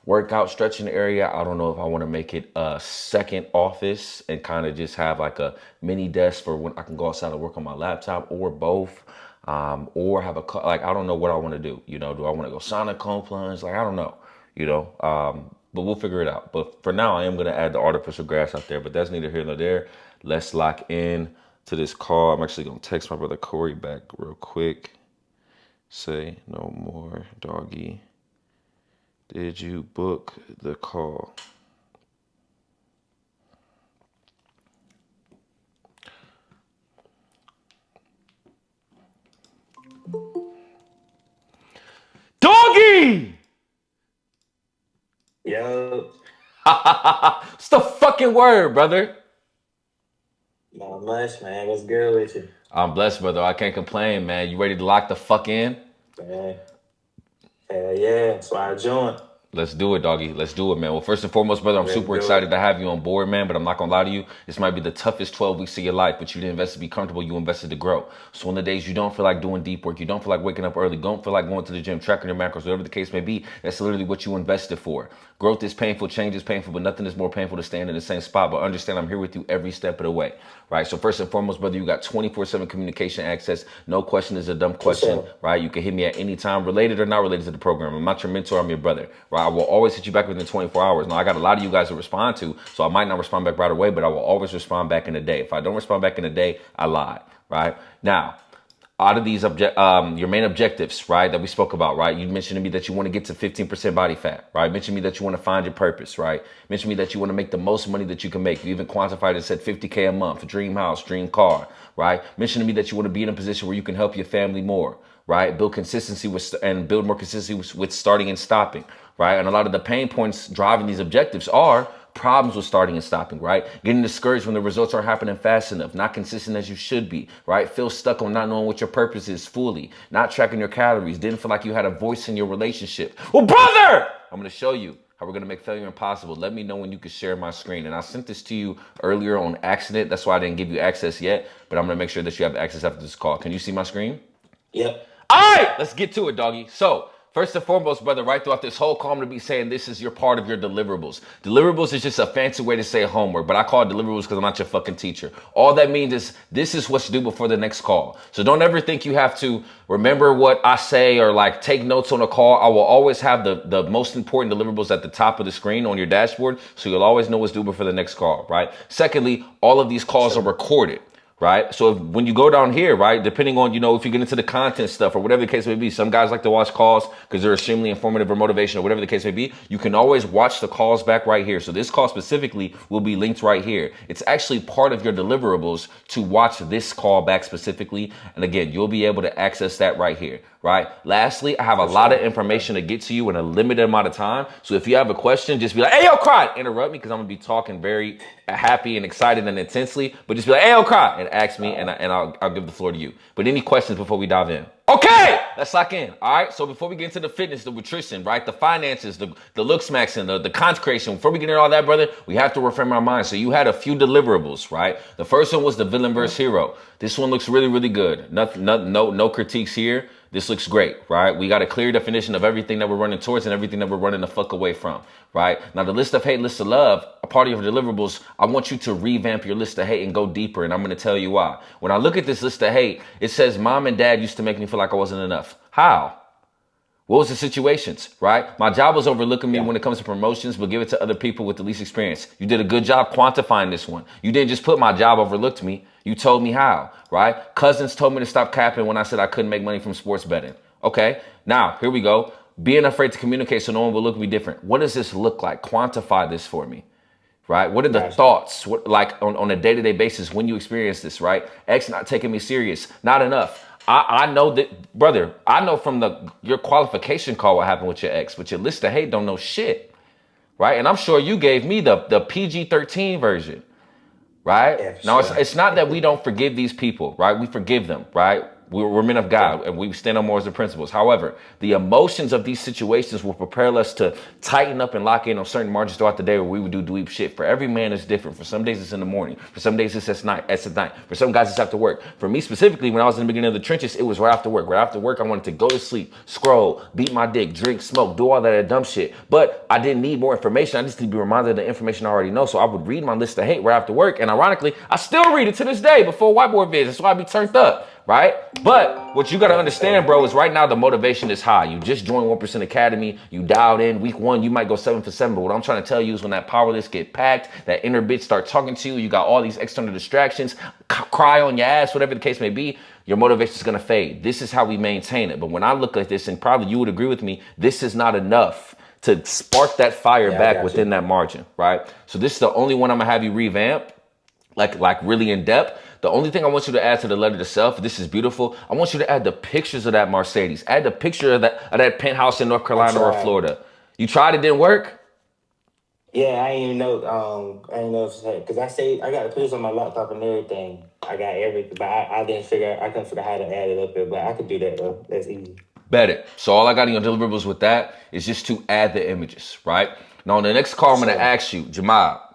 Speaker 3: workout stretching area. I don't know if I want to make it a second office and kind of just have like a mini desk for when I can go outside and work on my laptop, or both. Or have I don't know what I want to do. You know, do I want to go sauna, cold plunge? Like, I don't know, you know, but we'll figure it out. But for now, I am going to add the artificial grass out there, but that's neither here nor there. Let's lock in to this call. I'm actually going to text my brother Corey back real quick. Say no more, doggy. Did you book the call? Doggy!
Speaker 8: Yo,
Speaker 3: What's the fucking word, brother?
Speaker 8: not much, man. What's good with you?
Speaker 3: I'm blessed, brother. I can't complain, man. You ready to lock the fuck in?
Speaker 8: Man, hell yeah. That's why I joined.
Speaker 3: Let's do it, doggy. Let's do it, man. Well, first and foremost, brother, I'm
Speaker 8: Let's
Speaker 3: super
Speaker 8: do
Speaker 3: excited
Speaker 8: it.
Speaker 3: to have you on board, man. But I'm not gonna lie to you. This might be the toughest 12 weeks of your life, but you didn't invest to be comfortable. You invested to grow. So on the days you don't feel like doing deep work, you don't feel like waking up early, don't feel like going to the gym, tracking your macros, whatever the case may be, that's literally what you invested for. Growth is painful, change is painful, but nothing is more painful to stand in the same spot. But understand I'm here with you every step of the way, right? So first and foremost, brother, you got 24/7 communication access. No question is a dumb question, right? You can hit me at any time, related or not related to the program. I'm not your mentor, I'm your brother, right? I will always hit you back within 24 hours. Now, I got a lot of you guys to respond to, so I might not respond back right away, but I will always respond back in a day. If I don't respond back in a day, I lied, right? Now, out of these your main objectives, right, that we spoke about, right? You mentioned to me that you want to get to 15% body fat, right? Mentioned to me that you want to find your purpose, right? Mentioned to me that you want to make the most money that you can make. You even quantified it and said 50K a month, dream house, dream car, right? Mentioned to me that you want to be in a position where you can help your family more, right? Build consistency and build more consistency with starting and stopping, right? And a lot of the pain points driving these objectives are problems with starting and stopping, right? Getting discouraged when the results aren't happening fast enough, not consistent as you should be, right? Feel stuck on not knowing what your purpose is fully, not tracking your calories, didn't feel like you had a voice in your relationship. Well, brother, I'm going to show you how we're going to make failure impossible. Let me know when you can share my screen. And I sent this to you earlier on accident. That's why I didn't give you access yet, but I'm going to make sure that you have access after this call. Can you see my screen?
Speaker 8: Yep.
Speaker 3: All right, let's get to it, doggy. So, first and foremost, brother, right throughout this whole call, I'm going to be saying this is your part of your deliverables. Deliverables is just a fancy way to say homework, but I call it deliverables because I'm not your fucking teacher. All that means is this is what's due before the next call. So don't ever think you have to remember what I say or like take notes on a call. I will always have the most important deliverables at the top of the screen on your dashboard, so you'll always know what's due before the next call, right? Secondly, all of these calls are recorded. right? So when you go down here, right, depending on, you know, if you get into the content stuff or whatever the case may be, some guys like to watch calls because they're extremely informative or motivational, whatever the case may be, you can always watch the calls back right here. So this call specifically will be linked right here. It's actually part of your deliverables to watch this call back specifically. And again, you'll be able to access that right here, right? Lastly, I have a lot of information to get to you in a limited amount of time. So if you have a question, just be like, hey, yo, Cry, interrupt me because I'm going to be talking very happy and excited and intensely, but just be like, hey, yo, Cry, and ask me, and I'll give the floor to you. But any questions before we dive in? Okay, let's lock in. All right, so before we get into the fitness, the nutrition, right, the finances, the looks maxing, the content creation, before we get into all that, brother, we have to reframe our mind. So you had a few deliverables, right? The first one was the villain versus hero. This one looks really, really good. No critiques here. This looks great, right? We got a clear definition of everything that we're running towards and everything that we're running the fuck away from, right? Now, the list of hate, list of love, a part of your deliverables, I want you to revamp your list of hate and go deeper, and I'm going to tell you why. When I look at this list of hate, it says mom and dad used to make me feel like I wasn't enough. How? What was the situations, right? My job was overlooking me when it comes to promotions, but give it to other people with the least experience. You did a good job quantifying this one. You didn't just put my job overlooked me. You told me how, right? Cousins told me to stop capping when I said I couldn't make money from sports betting. Okay, now here we go. Being afraid to communicate so no one will look at me different. What does this look like? Quantify this for me, right? What are the thoughts, like on a day-to-day basis when you experience this, right? X not taking me serious, not enough. I know that, brother, I know from your qualification call what happened with your ex, but your list of hate don't know shit, right? And I'm sure you gave me the PG-13 version, right?
Speaker 8: Yeah,
Speaker 3: Now,
Speaker 8: sure.
Speaker 3: it's not that we don't forgive these people, right? We forgive them, right? We're men of God and we stand on morals and principles. However, the emotions of these situations will prepare us to tighten up and lock in on certain margins throughout the day where we would do dweeb shit. For every man, it's different. For some days, it's in the morning. For some days, it's at night. For some guys, it's after work. For me specifically, when I was in the beginning of the trenches, it was right after work. Right after work, I wanted to go to sleep, scroll, beat my dick, drink, smoke, do all that dumb shit. But I didn't need more information. I just need to be reminded of the information I already know. So I would read my list of hate right after work. And ironically, I still read it to this day before whiteboard vids. That's why I be turned up. Right? But what you got to understand, bro, is right now the motivation is high. You just joined 1% Academy. You dialed in week 1. You might go 7 for 7. But what I'm trying to tell you is when that power list get packed, that inner bitch start talking to you, you got all these external distractions, cry on your ass, whatever the case may be, your motivation is going to fade. This is how we maintain it. But when I look at this, and probably you would agree with me, this is not enough to spark that fire back within that margin, right? So this is the only one I'm going to have you revamp, like really in depth. The only thing I want you to add to the letter to self, this is beautiful. I want you to add the pictures of that Mercedes. Add the picture of that penthouse in North Carolina or Florida. You tried, it didn't work?
Speaker 8: Yeah, I didn't even know. I didn't know if because I got the pictures on my laptop and everything. I got everything, but I couldn't figure out how to add it up there. But I could do that though. That's easy. Bet it.
Speaker 3: So all I got in your deliverables with that is just to add the images, right? Now on the next call, I'm going to ask you, Jamal,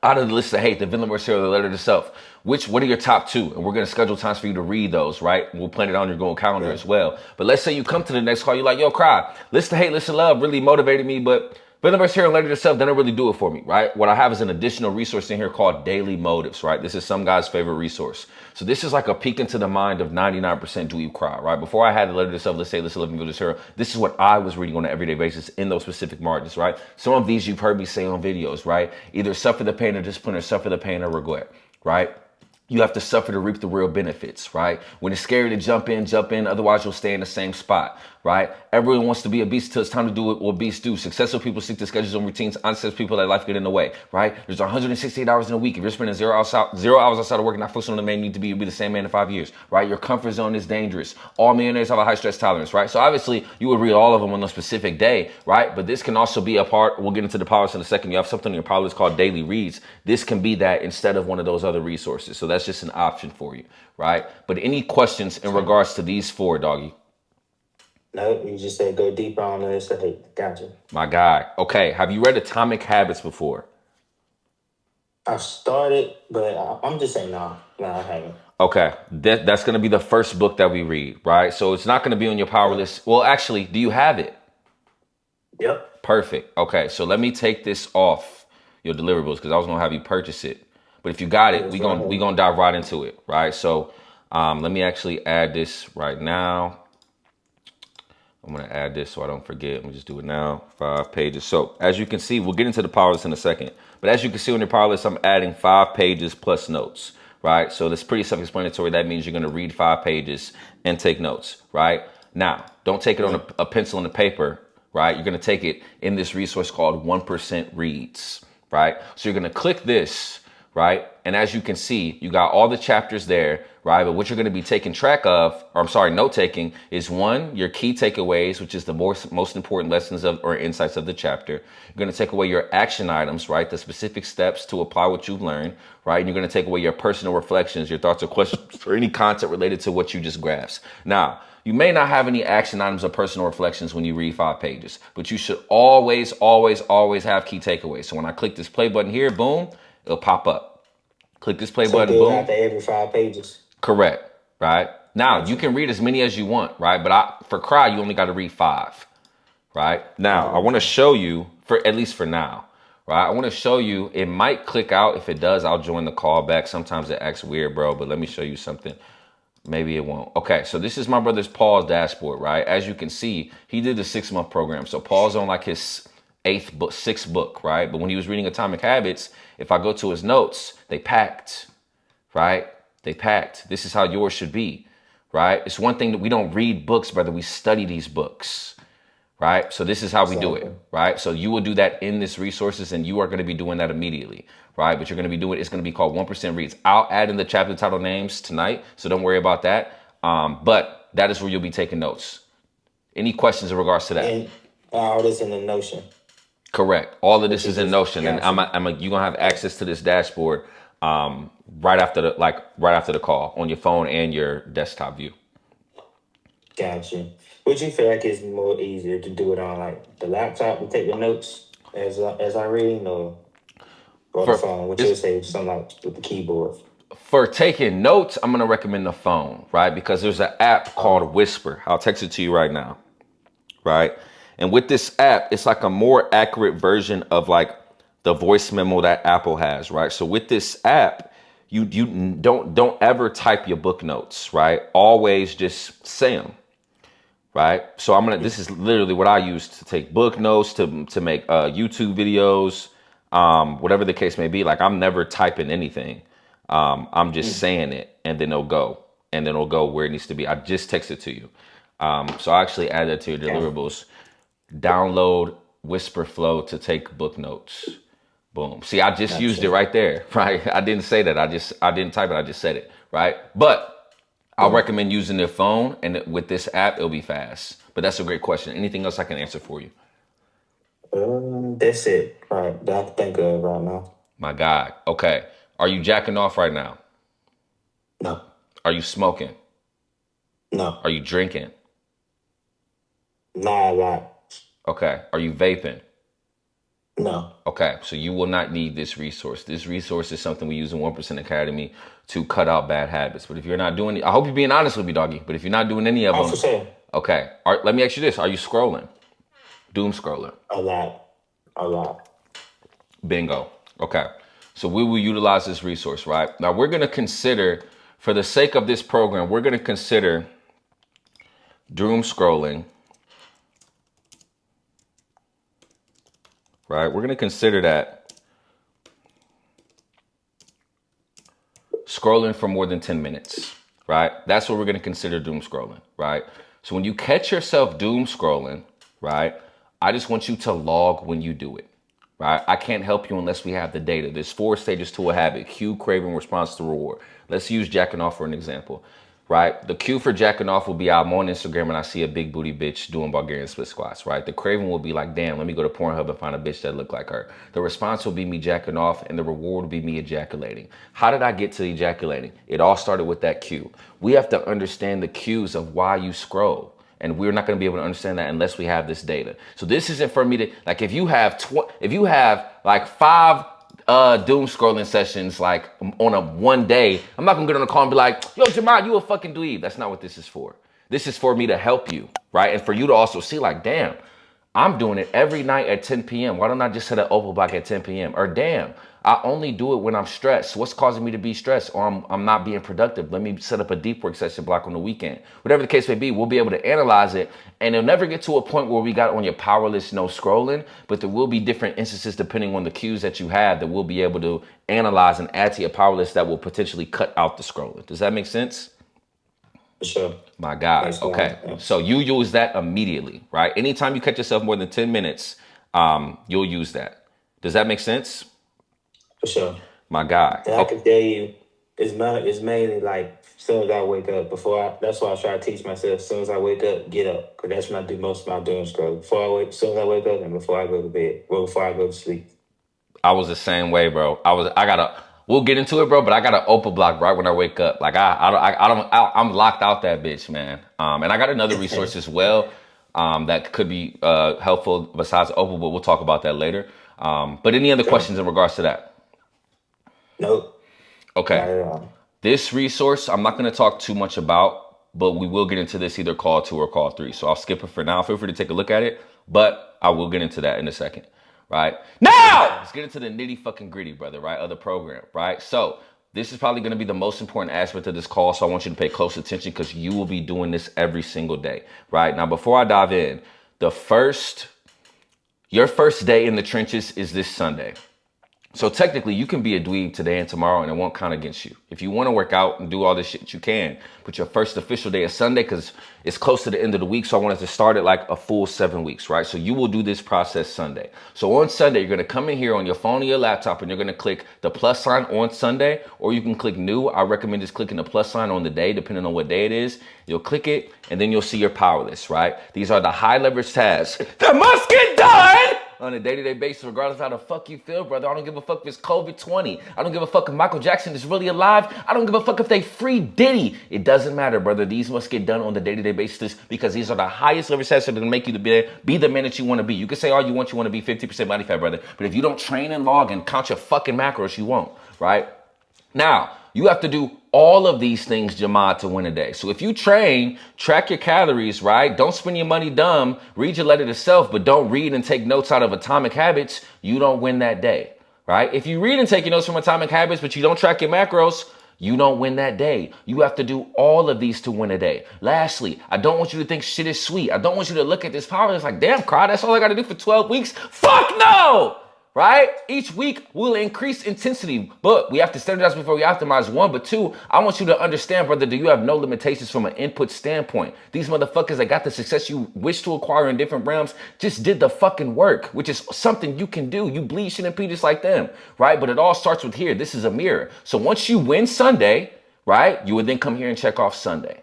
Speaker 3: out of the list of hate, the villain versus hero, the letter to self, what are your top 2? And we're going to schedule times for you to read those, right? We'll plan it on your Google Calendar as well. But let's say you come to the next call, you're like, yo, Cry, list of hate, list of love really motivated me, but villain versus hero, letter to self didn't really do it for me, right? What I have is an additional resource in here called Daily Motives, right? This is some guy's favorite resource. So this is like a peek into the mind of 99% Do You Cry, right? Before I had the letter to self, let's say, list of love and villain versus hero, this is what I was reading on an everyday basis in those specific margins, right? Some of these you've heard me say on videos, right? Either suffer the pain of discipline or suffer the pain of regret, right? You have to suffer to reap the real benefits, right? When it's scary to jump in, otherwise you'll stay in the same spot, right? Everyone wants to be a beast until it's time to do what beasts do. Successful people stick to schedules and routines. Unsuccessful people let life get in the way, right? There's 168 hours in a week. If you're spending 0 hours outside of work and not focusing on the man you need to be, you'll be the same man in 5 years, right? Your comfort zone is dangerous. All millionaires have a high stress tolerance, right? So obviously you would read all of them on a specific day, right? But this can also be a part, we'll get into the power list in a second. You have something in your power list called Daily Reads. This can be that instead of one of those other resources. So that's just an option for you, right? But any questions in regards to these 4, doggy?
Speaker 8: No, you just said go deeper on this. Gotcha.
Speaker 3: My guy. Okay, have you read Atomic Habits before?
Speaker 8: I started, but I'm just saying no. No, I haven't.
Speaker 3: Okay, that's going to be the first book that we read, right? So it's not going to be on your power list. Well, actually, do you have it?
Speaker 8: Yep.
Speaker 3: Perfect. Okay, so let me take this off your deliverables because I was going to have you purchase it. But if you got it, we're gonna dive right into it, right? So let me actually add this right now. I'm going to add this so I don't forget. Let me just do it now. 5 pages. So as you can see, we'll get into the power list in a second. But as you can see on your power list, I'm adding 5 pages plus notes, right? So that's pretty self-explanatory. That means you're going to read 5 pages and take notes, right? Now, don't take it on a pencil and a paper, right? You're going to take it in this resource called 1% Reads, right? So you're going to click this, right? And as you can see, you got all the chapters there, right? But what you're going to be taking track of, or I'm sorry, note taking, is 1, your key takeaways, which is the most important lessons of or insights of the chapter. You're going to take away your action items, right? The specific steps to apply what you've learned, right? And you're going to take away your personal reflections, your thoughts or questions, or any content related to what you just grasped. Now, you may not have any action items or personal reflections when you read 5 pages, but you should always, always, always have key takeaways. So when I click this play button here, boom, it'll pop up. Click this play button, boom.
Speaker 8: After every 5 pages.
Speaker 3: Correct, right? Now, you can read as many as you want, right? But for Cry, you only got to read 5, right? Now, I want to show you, at least for now, right? I want to show you, it might click out. If it does, I'll join the call back. Sometimes it acts weird, bro, but let me show you something. Maybe it won't. Okay, so this is my brother's Paul's dashboard, right? As you can see, he did the 6-month program. So Paul's on like his 6th book, right? But when he was reading Atomic Habits, if I go to his notes, they packed, right? They packed. This is how yours should be, right? It's one thing that we don't read books, brother. We study these books, right? So this is how we do it, right? So you will do that in this resources, and you are going to be doing that immediately, right? But you're going to be doing, it's going to be called 1% Reads. I'll add in the chapter title names tonight, so don't worry about that. But that is where you'll be taking notes. Any questions in regards to that?
Speaker 8: And all this in the Notion.
Speaker 3: Correct. All of this is in Notion, and you're gonna have access to this dashboard right after the call on your phone and your desktop view.
Speaker 8: Gotcha. Would you feel like it's more easier to do it on like the laptop to take the notes as I read, or the phone? Would you say something like with the keyboard?
Speaker 3: For taking notes, I'm gonna recommend the phone, right? Because there's an app called Whisper. I'll text it to you right now, right? And with this app, it's like a more accurate version of like the voice memo that Apple has, right? So with this app, you don't ever type your book notes, right? Always just say them, right? So this is literally what I use to take book notes, to make YouTube videos, whatever the case may be. Like I'm never typing anything. I'm just saying it, and then it'll go where it needs to be. I just text it to you. So I actually add that to your deliverables. Download Whisper Flow to take book notes. Boom. See, I just used it right there, right? I didn't say that. I didn't type it. I just said it, right? But I'll recommend using their phone, and with this app, it'll be fast. But that's a great question. Anything else I can answer for you?
Speaker 8: That's it, right? That I can think of right now.
Speaker 3: My God. Okay. Are you jacking off right now?
Speaker 8: No.
Speaker 3: Are you smoking?
Speaker 8: No.
Speaker 3: Are you drinking?
Speaker 8: Not a lot.
Speaker 3: Okay. Are you vaping?
Speaker 8: No.
Speaker 3: Okay. So you will not need this resource. This resource is something we use in 1% Academy to cut out bad habits. But if you're not doing it, I hope you're being honest with me, doggy. But if you're not doing any of them,
Speaker 8: for sure.
Speaker 3: Okay. Let me ask you this. Are you scrolling? Doom scrolling?
Speaker 8: A lot.
Speaker 3: Bingo. Okay. So we will utilize this resource, right? Now we're going to consider, for the sake of this program, we're going to consider doom scrolling. Right? We're going to consider that scrolling for more than 10 minutes, right? That's what we're going to consider doom scrolling, right? So when you catch yourself doom scrolling, right, I just want you to log when you do it, right? I can't help you unless we have the data. There's 4 stages to a habit: cue, craving, response to reward. Let's use jacking off for an example, right? The cue for jacking off will be I'm on Instagram and I see a big booty bitch doing Bulgarian split squats, right? The craving will be like, damn, let me go to Pornhub and find a bitch that look like her. The response will be me jacking off, and the reward will be me ejaculating. How did I get to ejaculating? It all started with that cue. We have to understand the cues of why you scroll, and we're not going to be able to understand that unless we have this data. So this isn't for me to, like, if you have like 5 doom scrolling sessions like on a one day, I'm not gonna get on a call and be like, yo, Jamal, you a fucking dweeb. That's not what this is for. This is for me to help you, right? And for you to also see like, damn, I'm doing it every night at 10 p.m. Why don't I just set an Opal block at 10 p.m.? Or damn, I only do it when I'm stressed. What's causing me to be stressed? Or I'm not being productive. Let me set up a deep work session block on the weekend. Whatever the case may be, we'll be able to analyze it. And it'll never get to a point where we got on your power list, no scrolling. But there will be different instances depending on the cues that you have that we'll be able to analyze and add to your power list that will potentially cut out the scrolling. Does that make sense?
Speaker 8: For sure.
Speaker 3: My God.
Speaker 8: Thanks,
Speaker 3: Okay.
Speaker 8: man.
Speaker 3: So you use that immediately, right? Anytime you catch yourself more than 10 minutes, you'll use that. Does that make sense?
Speaker 8: For sure.
Speaker 3: My guy.
Speaker 8: And I can tell you, it's mainly like as soon as I wake up, that's why I try to teach myself, as soon as I wake up, get up. Because that's when I do most of my doom scrolling. As soon as I wake up and before I go to bed. Well, before I go to sleep.
Speaker 3: I was the same way, bro. We'll get into it, bro, but I got an Opal block right when I wake up. Like I'm locked out that bitch, man. And I got another resource as well that could be helpful besides Opal, but we'll talk about that later. But any other questions in regards to that?
Speaker 8: Nope.
Speaker 3: Okay.
Speaker 8: Not at all.
Speaker 3: This resource, I'm not going to talk too much about, but we will get into this either call 2 or call 3. So I'll skip it for now. Feel free to take a look at it, but I will get into that in a second. Right now, let's get into the nitty fucking gritty, brother, right, of the program, right? So this is probably going to be the most important aspect of this call, so I want you to pay close attention because you will be doing this every single day, right? Now, before I dive in, your first day in the trenches is this Sunday. So technically, you can be a dweeb today and tomorrow, and it won't count against you. If you want to work out and do all this shit, you can. But your first official day is Sunday because it's close to the end of the week, so I wanted to start it like a full 7 weeks, right? So you will do this process Sunday. So on Sunday, you're going to come in here on your phone or your laptop, and you're going to click the plus sign on Sunday, or you can click new. I recommend just clicking the plus sign on the day, depending on what day it is. You'll click it, and then you'll see your power list, right? These are the high leverage tasks that must get done on a day-to-day basis, regardless of how the fuck you feel, brother. I don't give a fuck if it's COVID-20. I don't give a fuck if Michael Jackson is really alive. I don't give a fuck if they free Diddy. It doesn't matter, brother. These must get done on the day-to-day basis because these are the highest leverage tasks that are going to make you be the man that you want to be. You can say all you want to be 50% body fat, brother. But if you don't train and log and count your fucking macros, you won't, right? Now, you have to do all of these things, Jamad, to win a day. So if you train, track your calories, right? Don't spend your money dumb. Read your letter to self, but don't read and take notes out of Atomic Habits. You don't win that day, right? If you read and take your notes from Atomic Habits, but you don't track your macros, you don't win that day. You have to do all of these to win a day. Lastly, I don't want you to think shit is sweet. I don't want you to look at this power. It's like, damn, Cry, that's all I got to do for 12 weeks. Fuck no! Right? Each week we'll increase intensity, but we have to standardize before we optimize. 1, but 2, I want you to understand, brother, that you have no limitations from an input standpoint. These motherfuckers that got the success you wish to acquire in different realms just did the fucking work, which is something you can do. You bleed shit and pee just like them, right? But it all starts with here. This is a mirror. So once you win Sunday, right, you would then come here and check off Sunday,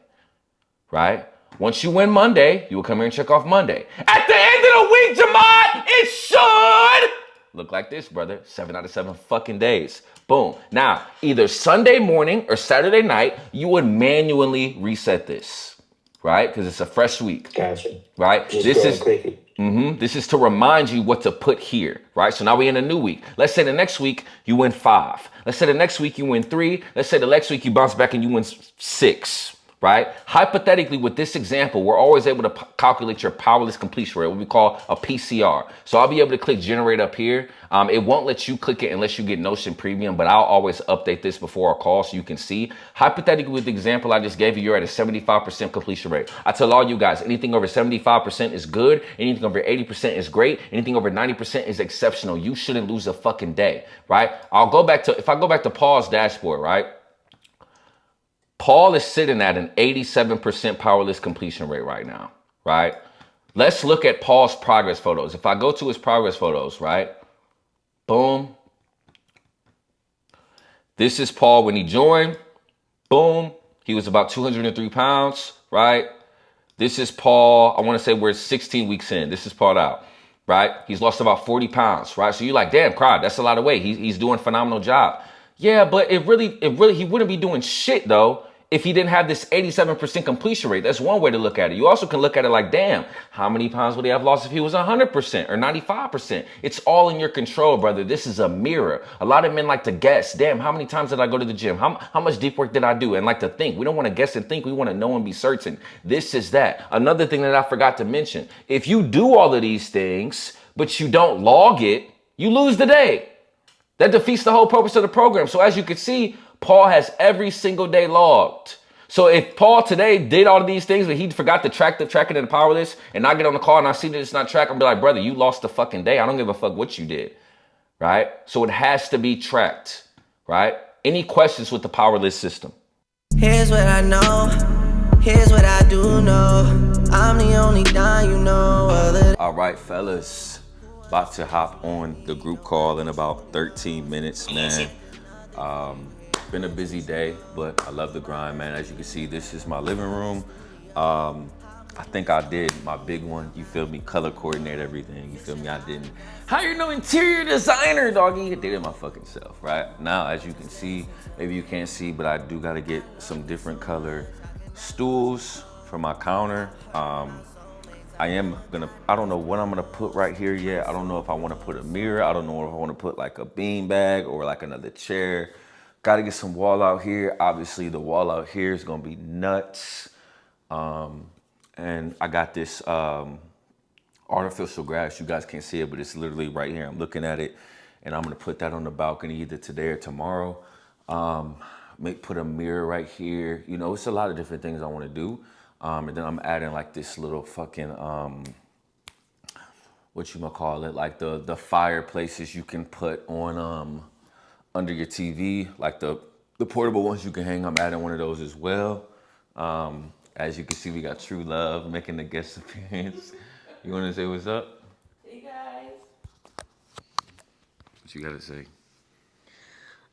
Speaker 3: right? Once you win Monday, you will come here and check off Monday. At the end of the week, Jamad, it should look like this, brother. 7 out of 7 fucking days. Boom. Now, either Sunday morning or Saturday night, you would manually reset this, right? Because it's a fresh week.
Speaker 8: Gotcha.
Speaker 3: Right?
Speaker 8: Just
Speaker 3: This
Speaker 8: go
Speaker 3: is
Speaker 8: and click it.
Speaker 3: this is to remind you what to put here, right? So now we're in a new week. Let's say the next week you win 5. Let's say the next week you win 3. Let's say the next week you bounce back and you win 6. Right? Hypothetically, with this example, we're always able to calculate your powerless completion rate, what we call a PCR. So I'll be able to click generate up here. It won't let you click it unless you get Notion Premium, but I'll always update this before a call so you can see. Hypothetically, with the example I just gave you, you're at a 75% completion rate. I tell all you guys, anything over 75% is good. Anything over 80% is great. Anything over 90% is exceptional. You shouldn't lose a fucking day, right? If I go back to Paul's dashboard, right? Paul is sitting at an 87% powerless completion rate right now, right? Let's look at Paul's progress photos. If I go to his progress photos, right? Boom. This is Paul when he joined. Boom. He was about 203 pounds, right? This is Paul. I want to say we're 16 weeks in. This is Paul out, right? He's lost about 40 pounds, right? So you're like, damn, Cry, that's a lot of weight. He's doing a phenomenal job. Yeah, but it really, he wouldn't be doing shit though if he didn't have this 87% completion rate. That's one way to look at it. You also can look at it like, damn, how many pounds would he have lost if he was 100% or 95%? It's all in your control, brother. This is a mirror. A lot of men like to guess. Damn, how many times did I go to the gym? How much deep work did I do? And like to think. We don't want to guess and think. We want to know and be certain. This is that. Another thing that I forgot to mention. If you do all of these things, but you don't log it, you lose the day. That defeats the whole purpose of the program. So as you can see, Paul has every single day logged. So if Paul today did all of these things, but he forgot to track it in the power list, and I get on the call and I see that it's not tracked, I'm be like, brother, you lost the fucking day. I don't give a fuck what you did, right? So it has to be tracked, right? Any questions with the power list system?
Speaker 9: Here's what I know. Here's what I do know. I'm the only guy you know.
Speaker 3: All right, fellas. About to hop on the group call in about 13 minutes, man. Been a busy day, but I love the grind, man. As you can see, this is my living room. I think I did my big one. You feel me? Color coordinate everything. You feel me? I didn't hire no interior designer, doggy. I did it my fucking self, right? Now, as you can see, maybe you can't see, but I do gotta get some different color stools for my counter. I don't know what I'm gonna put right here yet. I don't know if I wanna put a mirror. I don't know if I wanna put like a bean bag or like another chair. Gotta get some wall out here. Obviously the wall out here is gonna be nuts. And I got this artificial grass. You guys can't see it, but it's literally right here. I'm looking at it and I'm gonna put that on the balcony either today or tomorrow. Put a mirror right here. You know, it's a lot of different things I wanna do. And then I'm adding like this little fucking, what you gonna call it? Like the fireplaces you can put on under your TV, like the portable ones you can hang. I'm adding one of those as well. As you can see, we got True Love making the guest appearance. You wanna say what's up?
Speaker 6: Hey guys.
Speaker 3: What you gotta say?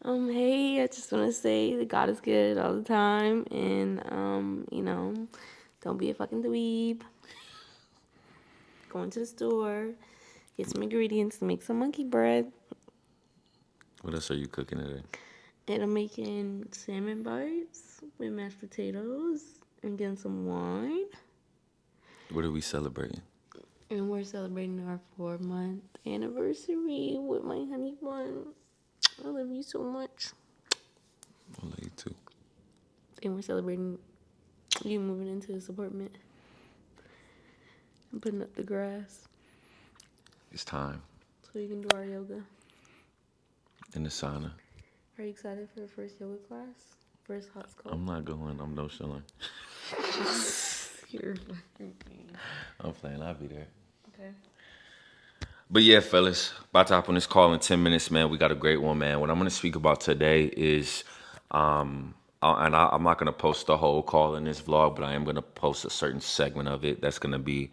Speaker 6: Hey, I just want to say that God is good all the time, and you know, don't be a fucking dweeb. Go into the store, get some ingredients to make some monkey bread.
Speaker 3: What else are you cooking today?
Speaker 6: And I'm making salmon bites with mashed potatoes and getting some wine.
Speaker 3: What are we celebrating?
Speaker 6: And we're celebrating our 4-month anniversary with my honey bun. I love you so much.
Speaker 3: I love you too.
Speaker 6: And we're celebrating you moving into this apartment and putting up the grass
Speaker 3: It's time.
Speaker 6: so you can do our yoga.
Speaker 3: In the sauna.
Speaker 6: Are you excited for the first yoga class? First hot skull?
Speaker 3: I'm not going. I'm no showing.
Speaker 6: You're
Speaker 3: I'm playing. I'll be there.
Speaker 6: okay.
Speaker 3: But yeah, fellas, about to hop on this call in 10 minutes, man. We got a great one, man. What I'm going to speak about today is, I'm not going to post the whole call in this vlog, but I am going to post a certain segment of it that's going to be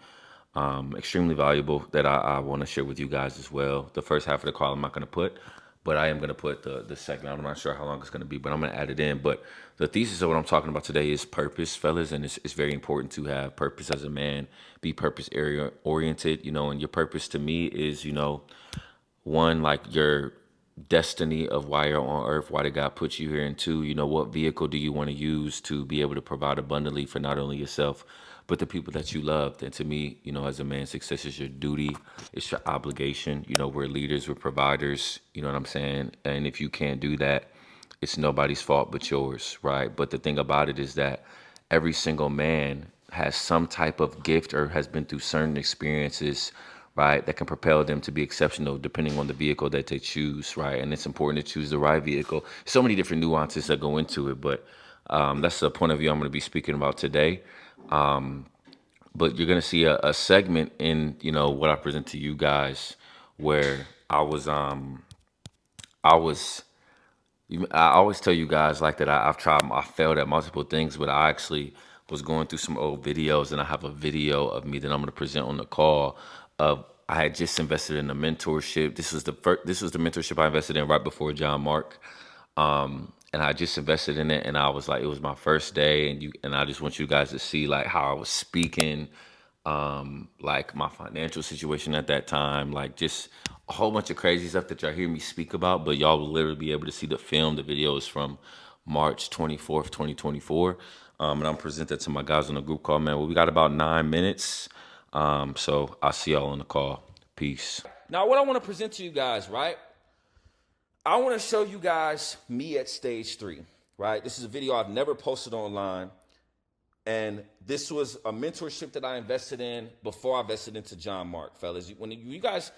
Speaker 3: extremely valuable that I want to share with you guys as well. The first half of the call I'm not going to put, but I am going to put the segment. I'm not sure how long it's going to be, but I'm going to add it in. But the thesis of what I'm talking about today is purpose, fellas, and it's very important to have purpose as a man, be purpose area oriented, you know, and your purpose to me is, you know, one, like your destiny of why you're on earth, why did God put you here, and two, you know, what vehicle do you want to use to be able to provide abundantly for not only yourself, but the people that you loved. And to me, you know, as a man, success is your duty, it's your obligation. You know, we're leaders, we're providers, you know what I'm saying? And if you can't do that, it's nobody's fault but yours, right? But the thing about it is that every single man has some type of gift or has been through certain experiences, right, that can propel them to be exceptional depending on the vehicle that they choose, right? And it's important to choose the right vehicle. So many different nuances that go into it, but that's the point of view I'm going to be speaking about today. But you're going to see a segment in, you know, what I present to you guys where I always tell you guys like that I failed at multiple things, but I actually was going through some old videos, and I have a video of me that I'm going to present on the call of I had just invested in a mentorship. This was the mentorship I invested in right before John Mark. And I just invested in it, and I was like, it was my first day, and I just want you guys to see like how I was speaking, like my financial situation at that time, like just a whole bunch of crazy stuff that y'all hear me speak about, but y'all will literally be able to see the film. The video is from March 24th, 2024. And I'm presented to my guys on the group call, man. Well, we got about 9 minutes. So I'll see y'all on the call. Peace. Now, what I want to present to you guys, right? I want to show you guys me at stage 3, right? This is a video I've never posted online. And this was a mentorship that I invested in before I invested into John Mark, fellas. When you guys,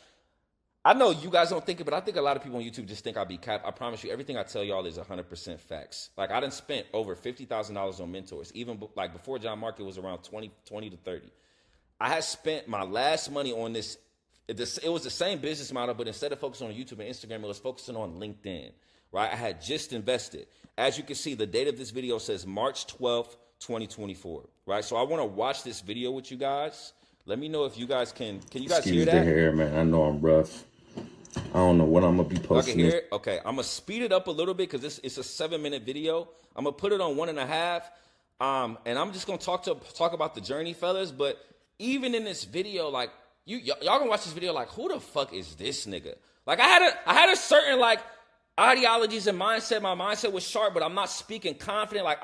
Speaker 3: I know you guys don't think it, but I think a lot of people on YouTube just think I be cap. I promise you, everything I tell y'all is 100% facts. Like, I done spent over $50,000 on mentors. Even like before John Mark, it was around 20 to 30. I had spent my last money on this. It was the same business model, but instead of focusing on YouTube and Instagram, it was focusing on LinkedIn, right? I had just invested. As you can see, the date of this video says March 12th, 2024, right? So I want to watch this video with you guys. Let me know if you guys can you guys hear that?
Speaker 2: Excuse the hair, man. I know I'm rough. I don't know when I'm going to be posting.
Speaker 3: I can hear it? Okay, I'm going to speed it up a little bit because it's a 7-minute video. I'm going to put it on 1.5. And I'm just going to talk about the journey, fellas. But even in this video, like, y'all can watch this video like, who the fuck is this nigga? Like, I had a certain, like, ideologies and mindset. My mindset was sharp, but I'm not speaking confident. Like,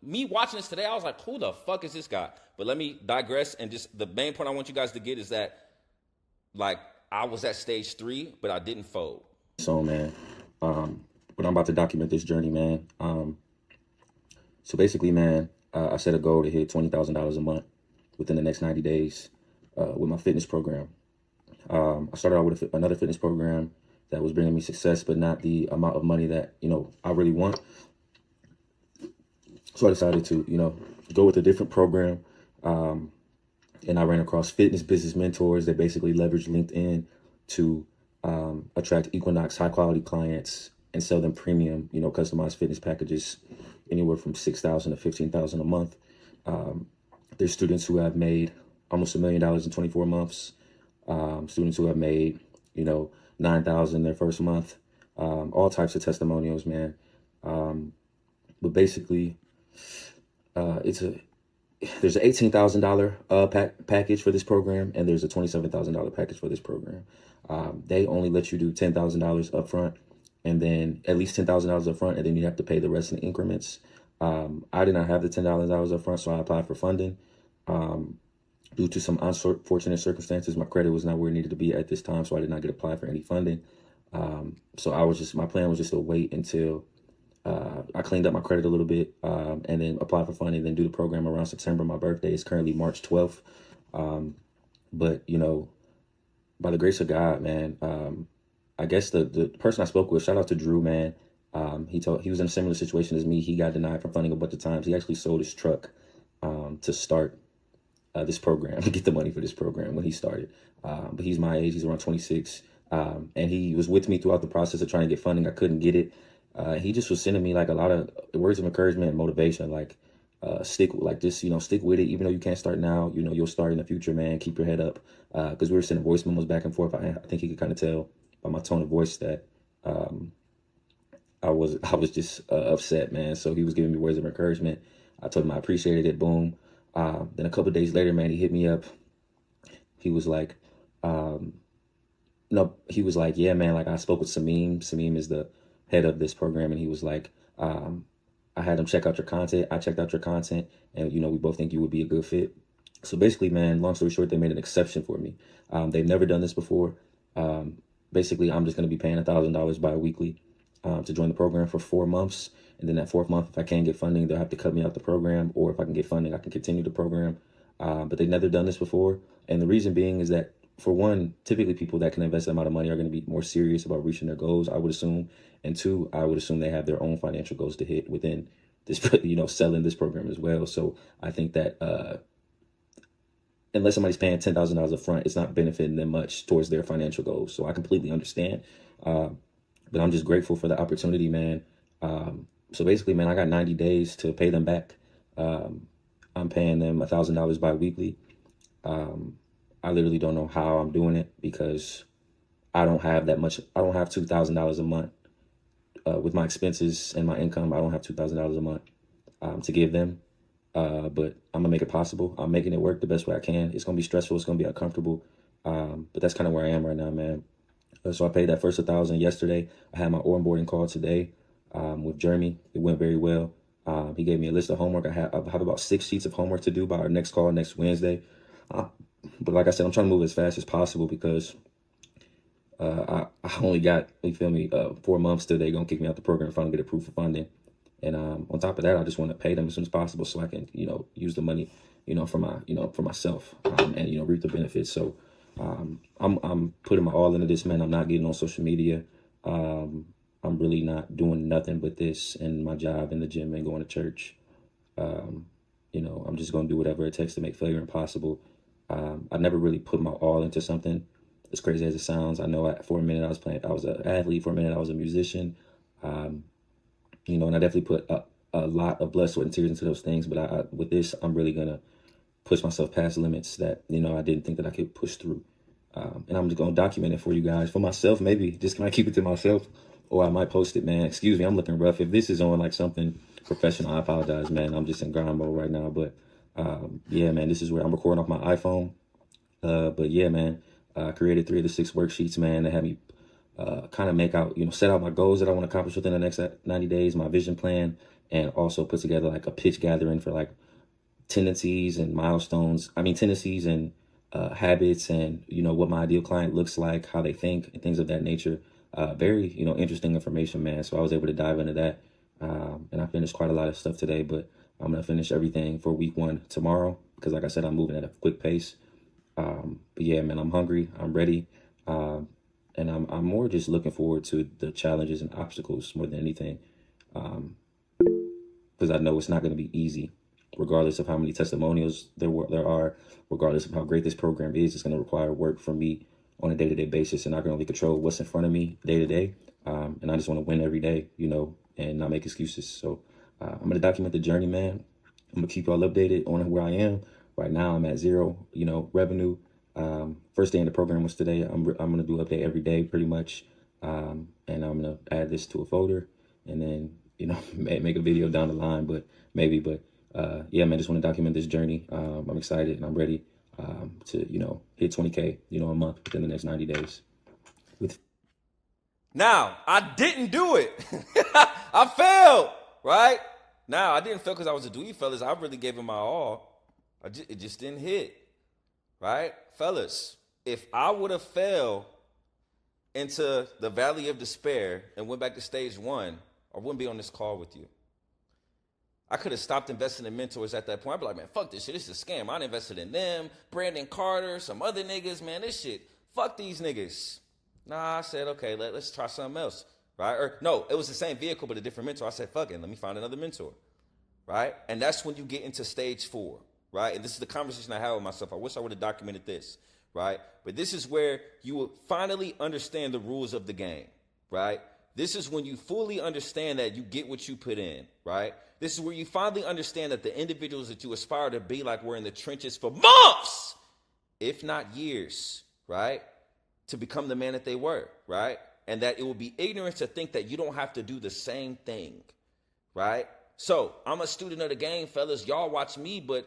Speaker 3: me watching this today, I was like, who the fuck is this guy? But let me digress. And just the main point I want you guys to get is that, like, I was at stage 3, but I didn't fold.
Speaker 2: So, man, but I'm about to document this journey, man. So basically, man, I set a goal to hit $20,000 a month within the next 90 days with my fitness program. I started out with another fitness program that was bringing me success, but not the amount of money that, I really want. So I decided to, go with a different program. And I ran across fitness business mentors that basically leverage LinkedIn to attract Equinox high quality clients and sell them premium, customized fitness packages anywhere from $6,000 to $15,000 a month. There's students who have made almost $1 million in 24 months. Students who have made, $9,000 their first month. All types of testimonials, man. But basically, there's an $18,000 package for this program, and there's a $27,000 package for this program. They only let you do $10,000 up front, and then at least $10,000 up front, and then you have to pay the rest in increments. I did not have the $10,000 up front, so I applied for funding. Due to some unfortunate circumstances, my credit was not where it needed to be at this time, so I did not get applied for any funding. So my plan was just to wait until I cleaned up my credit a little bit, and then apply for funding, then do the program around September. My birthday is currently March 12th. But, by the grace of God, man, I guess the person I spoke with, shout out to Drew, man. He was in a similar situation as me. He got denied from funding a bunch of times. He actually sold his truck to start this program, to get the money for this program when he started. But he's my age. He's around 26. And he was with me throughout the process of trying to get funding. I couldn't get it. He just was sending me like a lot of words of encouragement and motivation, like stick with it. Even though you can't start now, you'll start in the future, man. Keep your head up. Because we were sending voice memos back and forth. I think he could kind of tell by my tone of voice that I was just upset, man. So he was giving me words of encouragement. I told him I appreciated it. Boom. Then a couple of days later, man, he hit me up. He was like, yeah, man, like I spoke with Sameem. Sameem is the head of this program, and he was like, I had him check out your content. I checked out your content, and we both think you would be a good fit. So basically, man, long story short, they made an exception for me. They've never done this before. Basically, I'm just going to be paying $1,000 bi-weekly to join the program for 4 months. And then that 4th month, if I can't get funding, they'll have to cut me out the program. Or if I can get funding, I can continue the program. But they've never done this before. And the reason being is that, for one, typically people that can invest that amount of money are going to be more serious about reaching their goals, I would assume. And 2, I would assume they have their own financial goals to hit within this, selling this program as well. So I think that unless somebody's paying $10,000 up front, it's not benefiting them much towards their financial goals. So I completely understand. But I'm just grateful for the opportunity, man. So basically, man, I got 90 days to pay them back. I'm paying them $1,000 bi-weekly. I literally don't know how I'm doing it because I don't have that much. I don't have $2,000 a month with my expenses and my income. I don't have $2,000 a month to give them. But I'm gonna make it possible. I'm making it work the best way I can. It's gonna be stressful. It's gonna be uncomfortable. But that's kind of where I am right now, man. So I paid that first $1,000 yesterday. I had my onboarding call today.
Speaker 10: with Jeremy. It went very well. He gave me a list of homework. I have about 6 sheets of homework to do by our next call next Wednesday. But like I said, I'm trying to move as fast as possible because I only got, 4 months till they're going to kick me out the program if I don't get approved for funding. And on top of that, I just want to pay them as soon as possible so I can, use the money, for myself and, reap the benefits. So I'm putting my all into this, man. I'm not getting on social media. I'm really not doing nothing but this and my job in the gym and going to church. I'm just going to do whatever it takes to make failure impossible. I never really put my all into something, as crazy as it sounds. I know for a minute I was an athlete. For a minute I was a musician. And I definitely put a lot of blood, sweat, and tears into those things. But with this, I'm really going to push myself past limits that, I didn't think that I could push through. And I'm just going to document it for you guys, for myself, maybe. Just can I keep it to myself? Or I might post it, man. Excuse me, I'm looking rough. If this is on like something professional, I apologize, man. I'm just in grind mode right now. But yeah, man, this is where I'm recording off my iPhone. But yeah, man, I created 3 of the 6 worksheets, man, that had me kind of make out, set out my goals that I want to accomplish within the next 90 days, my vision plan, and also put together like a pitch gathering for like tendencies and milestones. Tendencies and habits and, what my ideal client looks like, how they think, and things of that nature. Very, interesting information, man. So I was able to dive into that. And I finished quite a lot of stuff today, but I'm going to finish everything for week 1 tomorrow because, like I said, I'm moving at a quick pace. But yeah, man, I'm hungry. I'm ready. And I'm more just looking forward to the challenges and obstacles more than anything. Because I know it's not going to be easy, regardless of how many testimonials there are, regardless of how great this program is. It's going to require work from me on a day-to-day basis, and I can only control what's in front of me day-to-day. And I just want to win every day, and not make excuses. So I'm going to document the journey, man. I'm going to keep y'all updated on where I am. Right now, I'm at 0, revenue. First day in the program was today. I'm going to do an update every day pretty much. And I'm going to add this to a folder and then, make a video down the line, but yeah, man, just want to document this journey. I'm excited and I'm ready to, hit 20K, a month within the next 90 days.
Speaker 3: Now, I didn't do it. I failed, right? Now, I didn't fail because I was a dweeb, fellas. I really gave it my all. It just didn't hit, right? Fellas, if I would have fell into the valley of despair and went back to stage 1, I wouldn't be on this call with you. I could have stopped investing in mentors at that point. I'd be like, man, fuck this shit. This is a scam. I invested in them, Brandon Carter, some other niggas. Man, this shit, fuck these niggas. Nah, I said, okay, let's try something else, right? Or no, it was the same vehicle, but a different mentor. I said, fuck it, let me find another mentor, right? And that's when you get into stage 4, right? And this is the conversation I had with myself. I wish I would have documented this, right? But this is where you will finally understand the rules of the game, right? This is when you fully understand that you get what you put in, right? This is where you finally understand that the individuals that you aspire to be like were in the trenches for months, if not years, right? To become the man that they were, right? And that it will be ignorance to think that you don't have to do the same thing, right? So I'm a student of the game, fellas. Y'all watch me, but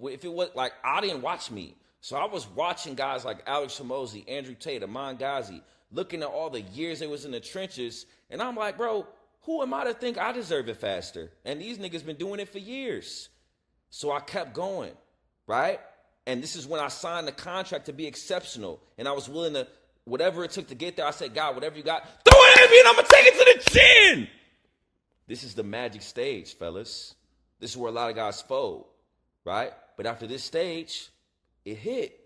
Speaker 3: if it was like, I didn't watch me. So I was watching guys like Alex Hormozi, Andrew Tate, Aman Ghazi, looking at all the years they was in the trenches. And I'm like, bro, who am I to think I deserve it faster? And these niggas been doing it for years. So I kept going, right? And this is when I signed the contract to be exceptional. And I was willing to, whatever it took to get there, I said, God, whatever you got, throw it at me and I'm going to take it to the chin. This is the magic stage, fellas. This is where a lot of guys fold, right? But after this stage, it hit,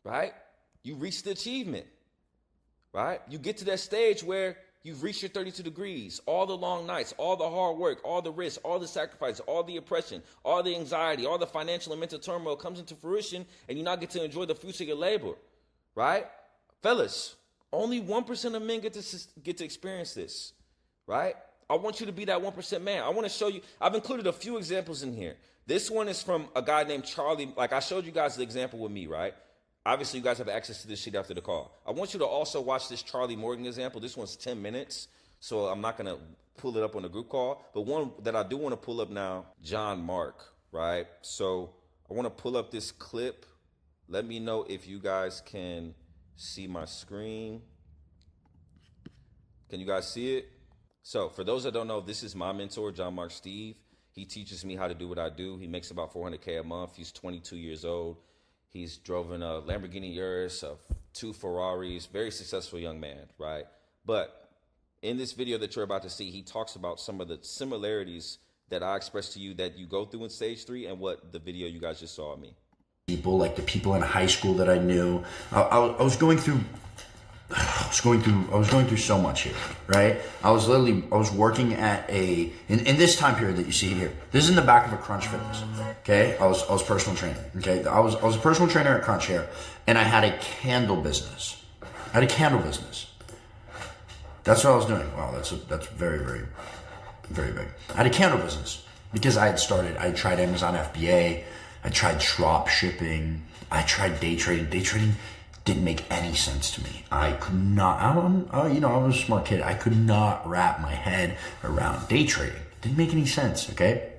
Speaker 3: right? You reach the achievement, right? You get to that stage where you've reached your 32 degrees, all the long nights, all the hard work, all the risk, all the sacrifice, all the oppression, all the anxiety, all the financial and mental turmoil comes into fruition, and you now get to enjoy the fruits of your labor, right? Fellas, only 1% of men get to experience this, right? I want you to be that 1% man. I want to show you, I've included a few examples in here. This one is from a guy named Charlie. Like I showed you guys the example with me, right? Obviously, you guys have access to this shit after the call. I want you to also watch this Charlie Morgan example. This one's 10 minutes, so I'm not going to pull it up on the group call. But one that I do want to pull up now, John Mark, right? So I want to pull up this clip. Let me know if you guys can see my screen. Can you guys see it?
Speaker 2: So for those that don't know, this is my mentor, John Mark Steve. He teaches me how to do what I do. He makes about $400K a month. He's 22 years old. He's driven a Lamborghini Urus, 2 Ferraris, very successful young man, right? But in this video that you're about to see, he talks about some of the similarities that I expressed to you that you go through in stage 3 and what the video you guys just saw of me.
Speaker 5: People, like the people in high school that I knew, I was going through so much here, right? I was working at in this time period that you see here. This is in the back of a Crunch Fitness, okay? I was personal trainer, okay? I was a personal trainer at Crunch here, and I had a candle business. That's what I was doing. Wow, that's very, very, very big. I had a candle business because I tried Amazon FBA, I tried drop shipping, I tried day trading. Day trading didn't make any sense to me. I could not, I was a smart kid. I could not wrap my head around day trading. It didn't make any sense, okay?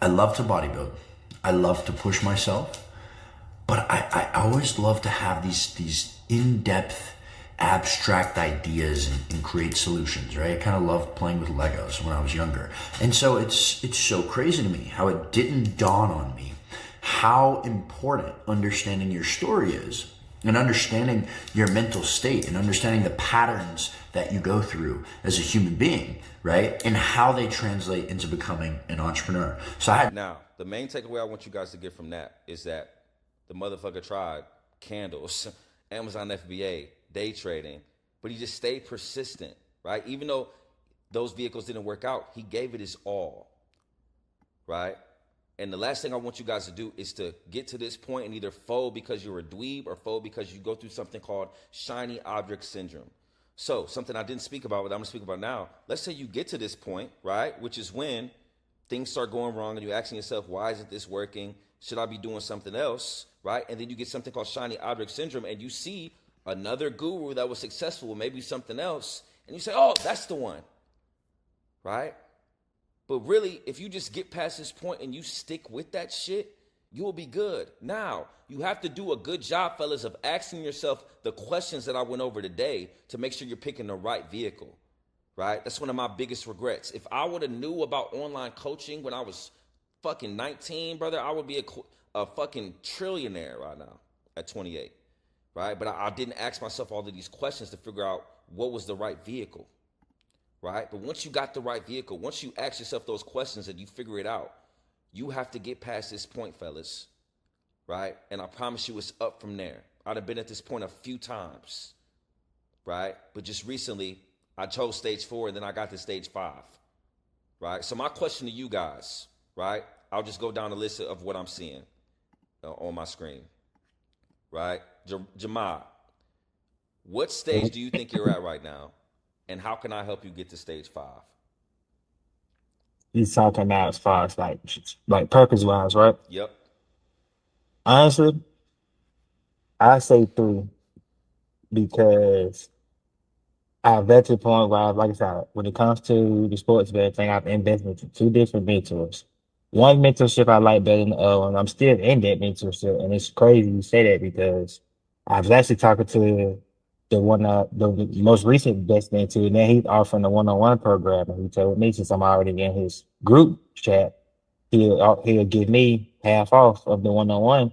Speaker 5: I love to bodybuild. I love to push myself, but I always love to have these in-depth, abstract ideas and create solutions, right? I kind of loved playing with Legos when I was younger. And so it's so crazy to me how it didn't dawn on me how important understanding your story is, and understanding your mental state, and understanding the patterns that you go through as a human being, right? And how they translate into becoming an entrepreneur. So
Speaker 2: Now, the main takeaway I want you guys to get from that is that the motherfucker tried candles, Amazon FBA, day trading, but he just stayed persistent, right? Even though those vehicles didn't work out, he gave it his all, right? And the last thing I want you guys to do is to get to this point and either fold because you're a dweeb or fold because you go through something called shiny object syndrome. So something I didn't speak about, but I'm gonna speak about now. Let's say you get to this point, right? Which is when things start going wrong and you're asking yourself, why isn't this working? Should I be doing something else, right? And then you get something called shiny object syndrome and you see another guru that was successful, maybe something else, and you say, oh, that's the one, right? But really, if you just get past this point and you stick with that shit, you will be good. Now, you have to do a good job, fellas, of asking yourself the questions that I went over today to make sure you're picking the right vehicle, right? That's one of my biggest regrets. If I would have knew about online coaching when I was fucking 19, brother, I would be a fucking trillionaire right now at 28, right? But I didn't ask myself all of these questions to figure out what was the right vehicle. Right? But once you got the right vehicle, once you ask yourself those questions and you figure it out, you have to get past this point, fellas. Right? And I promise you it's up from there. I'd have been at this point a few times. Right? But just recently, I chose stage 4 and then I got to stage 5. Right? So my question to you guys, right? I'll just go down the list of what I'm seeing on my screen. Right? Jamad, what stage do you think you're at right now? And how can I help you get to stage 5?
Speaker 11: He's talking about as far as like purpose wise, right?
Speaker 2: Yep.
Speaker 11: Honestly, I say 3 because I've got to the point where, like I said, when it comes to the sports betting thing, I've invested in 2 different mentors. One mentorship I like better than the other one. I'm still in that mentorship, and it's crazy you say that because I was actually talking to the most recent best mentor, and then he's offering a one-on-one program, and he told me since I'm already in his group chat, he'll give me half off of the one-on-one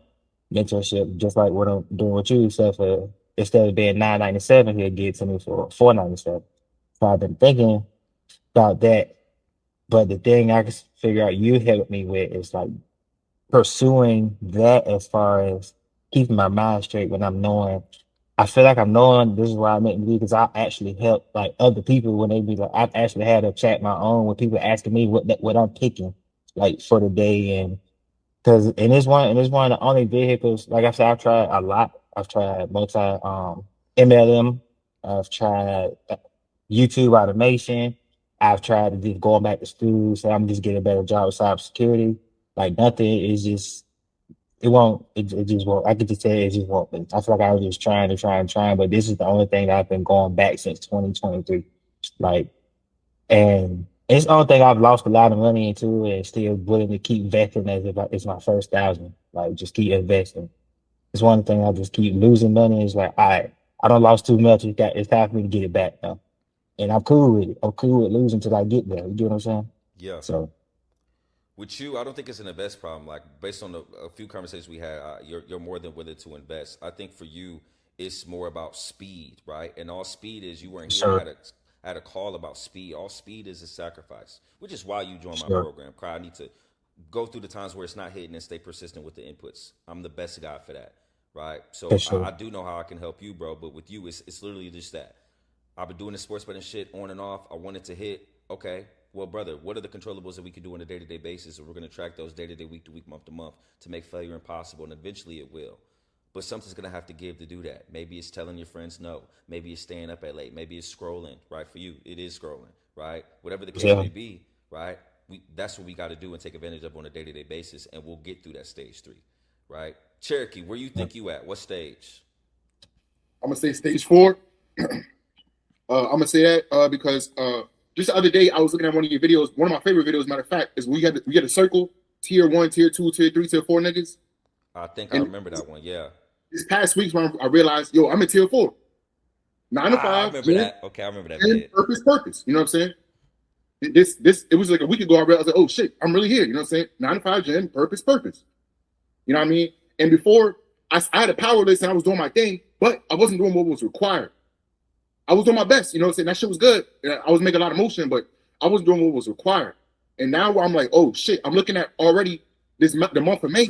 Speaker 11: mentorship, just like what I'm doing with you. So instead of being $9.97, he'll give it to me for $4.97. So I've been thinking about that, but the thing I can figure out you helped me with is like pursuing that as far as keeping my mind straight when I'm knowing. I feel like I'm knowing this is where I'm meant to be because I actually help like other people when they be like, I've actually had a chat my own with people asking me what I'm picking like for the day, and because it's one of the only vehicles. Like I said, I've tried a lot. I've tried MLM. I've tried YouTube automation. I've tried to just going back to school, so I'm just getting a better job with cybersecurity. Like nothing is just. It just won't. I could just tell it just won't. I feel like I was just trying, but this is the only thing that I've been going back since 2023. Like, and it's the only thing I've lost a lot of money into and still willing to keep investing as if it's my first 1,000. Like, just keep investing. It's one thing I just keep losing money. It's like, all right, I don't lost too much. It's time for me to get it back now. and I'm cool with it. I'm cool with losing till I get there. You get what I'm saying?
Speaker 2: Yeah.
Speaker 11: So
Speaker 2: With you, I don't think it's an invest problem. Like based on a few conversations we had, you're more than willing to invest. I think for you, it's more about speed, right? And all speed is you weren't here.
Speaker 11: sure,
Speaker 2: I had a call about speed. All speed is a sacrifice, which is why you joined my
Speaker 11: sure,
Speaker 2: program. Cry, I need to go through the times where it's not hitting and stay persistent with the inputs. I'm the best guy for that, right? So
Speaker 11: for
Speaker 2: I
Speaker 11: sure.
Speaker 2: do know how I can help you, bro. But with you, it's literally just that. I've been doing the sports betting shit on and off. I wanted to hit. Okay, well, brother, what are the controllables that we can do on a day-to-day basis? And we're going to track those day-to-day, week-to-week, month-to-month to make failure impossible, and eventually it will. But something's going to have to give to do that. Maybe it's telling your friends no. Maybe it's staying up at late. Maybe it's scrolling, right? For you, it is scrolling, right? Whatever the case
Speaker 11: Yeah.
Speaker 2: may be, right? That's what we got to do and take advantage of on a day-to-day basis, and we'll get through that stage 3, right? Cherokee, where you think you at? What stage?
Speaker 12: I'm gonna say stage 4. I'm gonna say that because just the other day I was looking at one of your videos. One of my favorite videos, matter of fact, is we had a circle, tier 1, tier 2, tier 3, tier 4 niggas.
Speaker 2: I think I
Speaker 12: And
Speaker 2: remember that one. Yeah.
Speaker 12: this past week when I realized, yo, I'm in tier 4, 9 to 5.
Speaker 2: I remember that. Okay, I remember that
Speaker 12: And
Speaker 2: bit.
Speaker 12: purpose. You know what I'm saying? It was like a week ago. I realized, like, oh shit, I'm really here. You know what I'm saying? 9 to 5, gym, purpose. You know what I mean? And before I had a power list and I was doing my thing, but I wasn't doing what was required. I was doing my best, you know what I'm saying? That shit was good. I was making a lot of motion, but I wasn't doing what was required. And now I'm like, oh shit, I'm looking at already the month of May,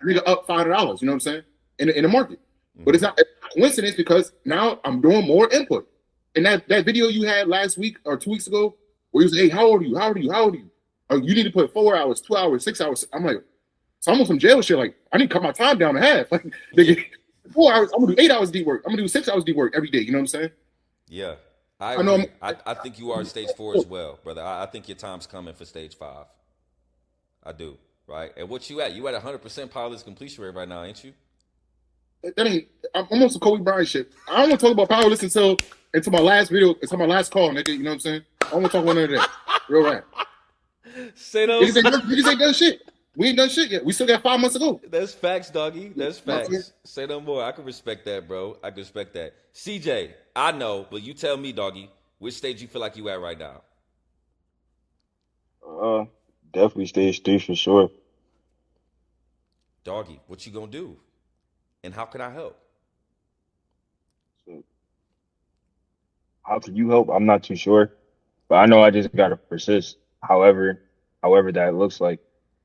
Speaker 12: I nigga up $5, you know what I'm saying? In the market. But it's not a coincidence because now I'm doing more input. And that video you had last week or 2 weeks ago, where you was, hey, how old are you? How old are you? How old are you? Oh, you need to put 4 hours, 2 hours, 6 hours. I'm like, it's almost some jail shit. Like, I need to cut my time down to half. Like, nigga, 4 hours, I'm gonna do 8 hours deep work. I'm gonna do 6 hours deep work every day. You know what I'm saying?
Speaker 2: Yeah, I
Speaker 12: I know
Speaker 2: agree. I think you are stage 4 as well, brother. I think your time's coming for stage 5. I do, right? And what you at? You at 100% pilot's completion rate right now, ain't you?
Speaker 12: That ain't. I'm on some Kobe Bryant shit. I don't want to talk about powerless until my last video, until my last call, nigga. You know what I'm saying? I don't want to talk about none of that. Real rap.
Speaker 2: Say those.
Speaker 12: Niggas ain't done shit. We ain't done shit yet. We still got 5 months to go.
Speaker 2: That's facts, doggy. That's
Speaker 12: You know what I'm saying?
Speaker 2: facts. Say no more. I can respect that, bro. I can respect that. CJ, I know, but you tell me, doggy, which stage you feel like you at right now?
Speaker 13: Definitely stage 3 for sure.
Speaker 2: Doggy, what you gonna do? And how can I help?
Speaker 13: So how can you help? I'm not too sure, but I know I just gotta persist. However that looks like,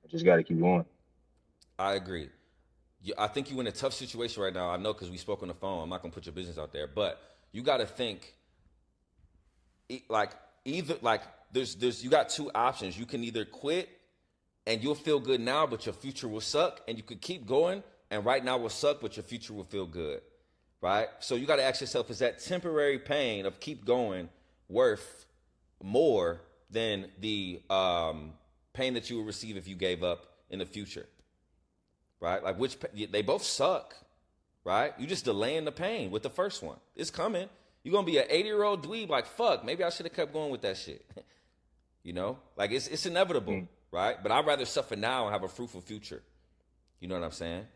Speaker 13: I just gotta keep going.
Speaker 2: I agree. I think you're in a tough situation right now. I know because we spoke on the phone. I'm not gonna put your business out there, but you got to think. Like either like there's you got 2 options. You can either quit and you'll feel good now, but your future will suck, and you could keep going, and right now will suck, but your future will feel good, right? So you got to ask yourself: is that temporary pain of keep going worth more than the pain that you would receive if you gave up in the future? Right? Like they both suck, right? You just delaying the pain with the first one. It's coming. You're going to be an 80-year-old dweeb like, fuck, maybe I should have kept going with that shit. You know? Like it's inevitable, right? But I'd rather suffer now and have a fruitful future. You know what I'm saying?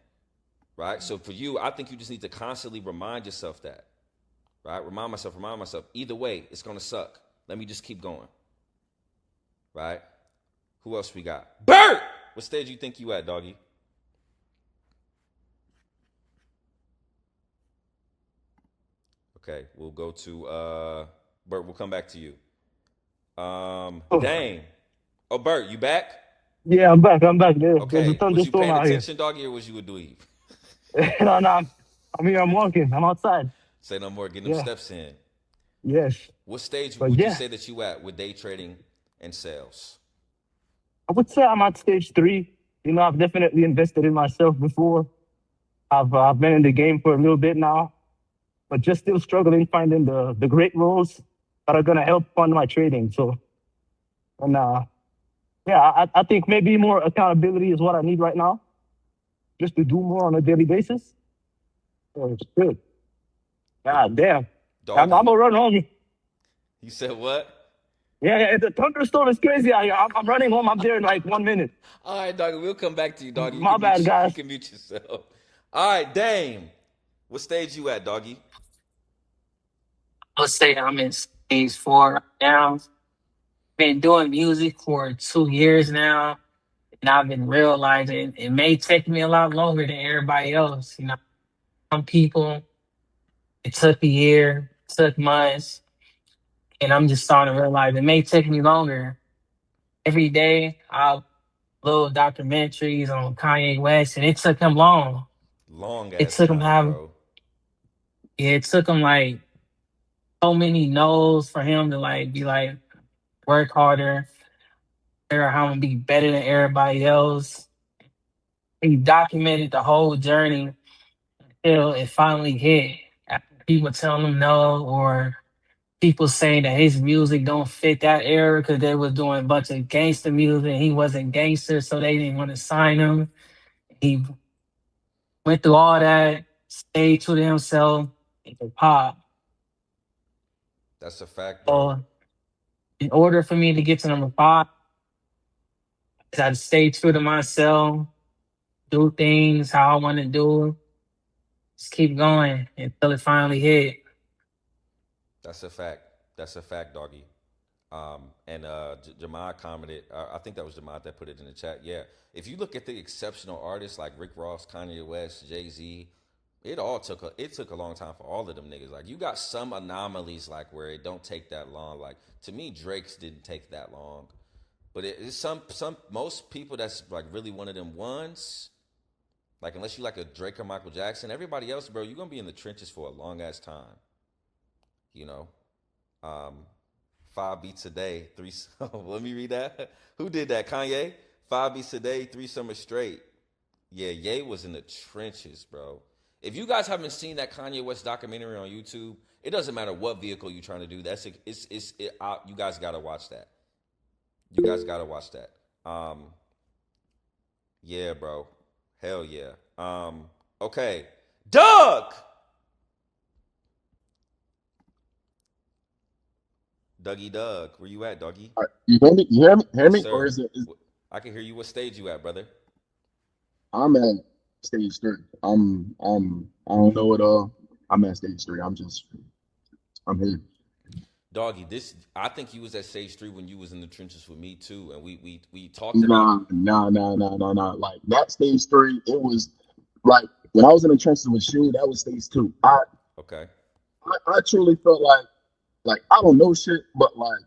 Speaker 2: Right? So for you, I think you just need to constantly remind yourself that. Right? Remind myself. Either way, it's going to suck. Let me just keep going. Right? Who else we got? Bert! What stage you think you at, doggy? Okay, we'll go to Bert. We'll come back to you. Dane. Oh, Bert, you back?
Speaker 11: Yeah, I'm back. There's a
Speaker 2: Okay. Was you
Speaker 11: thunderstorm
Speaker 2: paying
Speaker 11: out here.
Speaker 2: attention, doggy, or was you a dweeb?
Speaker 11: No, I'm here. I'm walking. I'm outside.
Speaker 2: Say no more. Get them
Speaker 11: Yeah.
Speaker 2: steps in.
Speaker 11: Yes.
Speaker 2: What stage
Speaker 11: But
Speaker 2: would you
Speaker 11: yeah.
Speaker 2: say that you at with day trading and sales?
Speaker 11: I would say I'm at stage 3. You know, I've definitely invested in myself before. I've been in the game for a little bit now, but just still struggling finding the great roles that are gonna help fund my trading. So, and yeah, I think maybe more accountability is what I need right now, just to do more on a daily basis. So it's good. God damn. I'm
Speaker 2: Doggy.
Speaker 11: gonna run home.
Speaker 2: You said what?
Speaker 11: Yeah, the thunderstorm is crazy. I'm running home. I'm there in like 1 minute.
Speaker 2: All right, doggy. We'll come back to you, doggy.
Speaker 11: My bad, guys.
Speaker 2: You can mute yourself. All right, Dame. What stage you at, doggy?
Speaker 14: Let's say I'm in stage 4 right now. Been doing music for 2 years now, and I've been realizing it may take me a lot longer than everybody else. You know, some people it took a year, took months, and I'm just starting to realize it may take me longer. Every day, I'll little documentaries on Kanye West, and it took him long.
Speaker 2: Long
Speaker 14: It
Speaker 2: ass
Speaker 14: took him
Speaker 2: time,
Speaker 14: have
Speaker 2: bro.
Speaker 14: yeah, it took him like so many no's for him to like be like work harder, figure out how to be better than everybody else. He documented the whole journey until it finally hit. After people telling him no, or people saying that his music don't fit that era because they was doing a bunch of gangster music and he wasn't gangster, so they didn't want to sign him. He went through all that, stayed true to himself, and could pop.
Speaker 2: That's a fact, bro.
Speaker 14: So in order for me to get to number 5, I had to stay true to myself, do things how I want to do, just keep going until it finally hit.
Speaker 2: That's a fact. That's a fact, doggy. And Jamad commented, I think that was Jamad that put it in the chat. Yeah. If you look at the exceptional artists like Rick Ross, Kanye West, Jay-Z, it took a long time for all of them niggas. Like you got some anomalies like where it don't take that long. Like to me, Drake's didn't take that long. But it's some most people that's like really one of them ones. Like unless you like a Drake or Michael Jackson, everybody else, bro, you're gonna be in the trenches for a long ass time. You know? 5 beats a day, 3. Let me read that. Who did that? Kanye? 5 beats a day, 3 summers straight. Yeah, Ye was in the trenches, bro. If you guys haven't seen that Kanye West documentary on YouTube, it doesn't matter what vehicle you're trying to do. You guys gotta watch that. You guys gotta watch that. Yeah, bro. Hell yeah. Okay. Doug! Dougie Doug, where you at, doggy?
Speaker 12: You hear me? You hear me? Hear me?
Speaker 2: Sir,
Speaker 12: Or is it?
Speaker 2: I can hear you. What stage you at, brother?
Speaker 12: I'm at stage 3. I don't know it all. I'm at stage 3. I'm here.
Speaker 2: Doggy, I think you was at stage 3 when you was in the trenches with me too, and we talked about.
Speaker 12: Nah. Like that stage 3, it was like when I was in the trenches with you, that was stage 2.
Speaker 2: Okay.
Speaker 12: I truly felt like I don't know shit, but like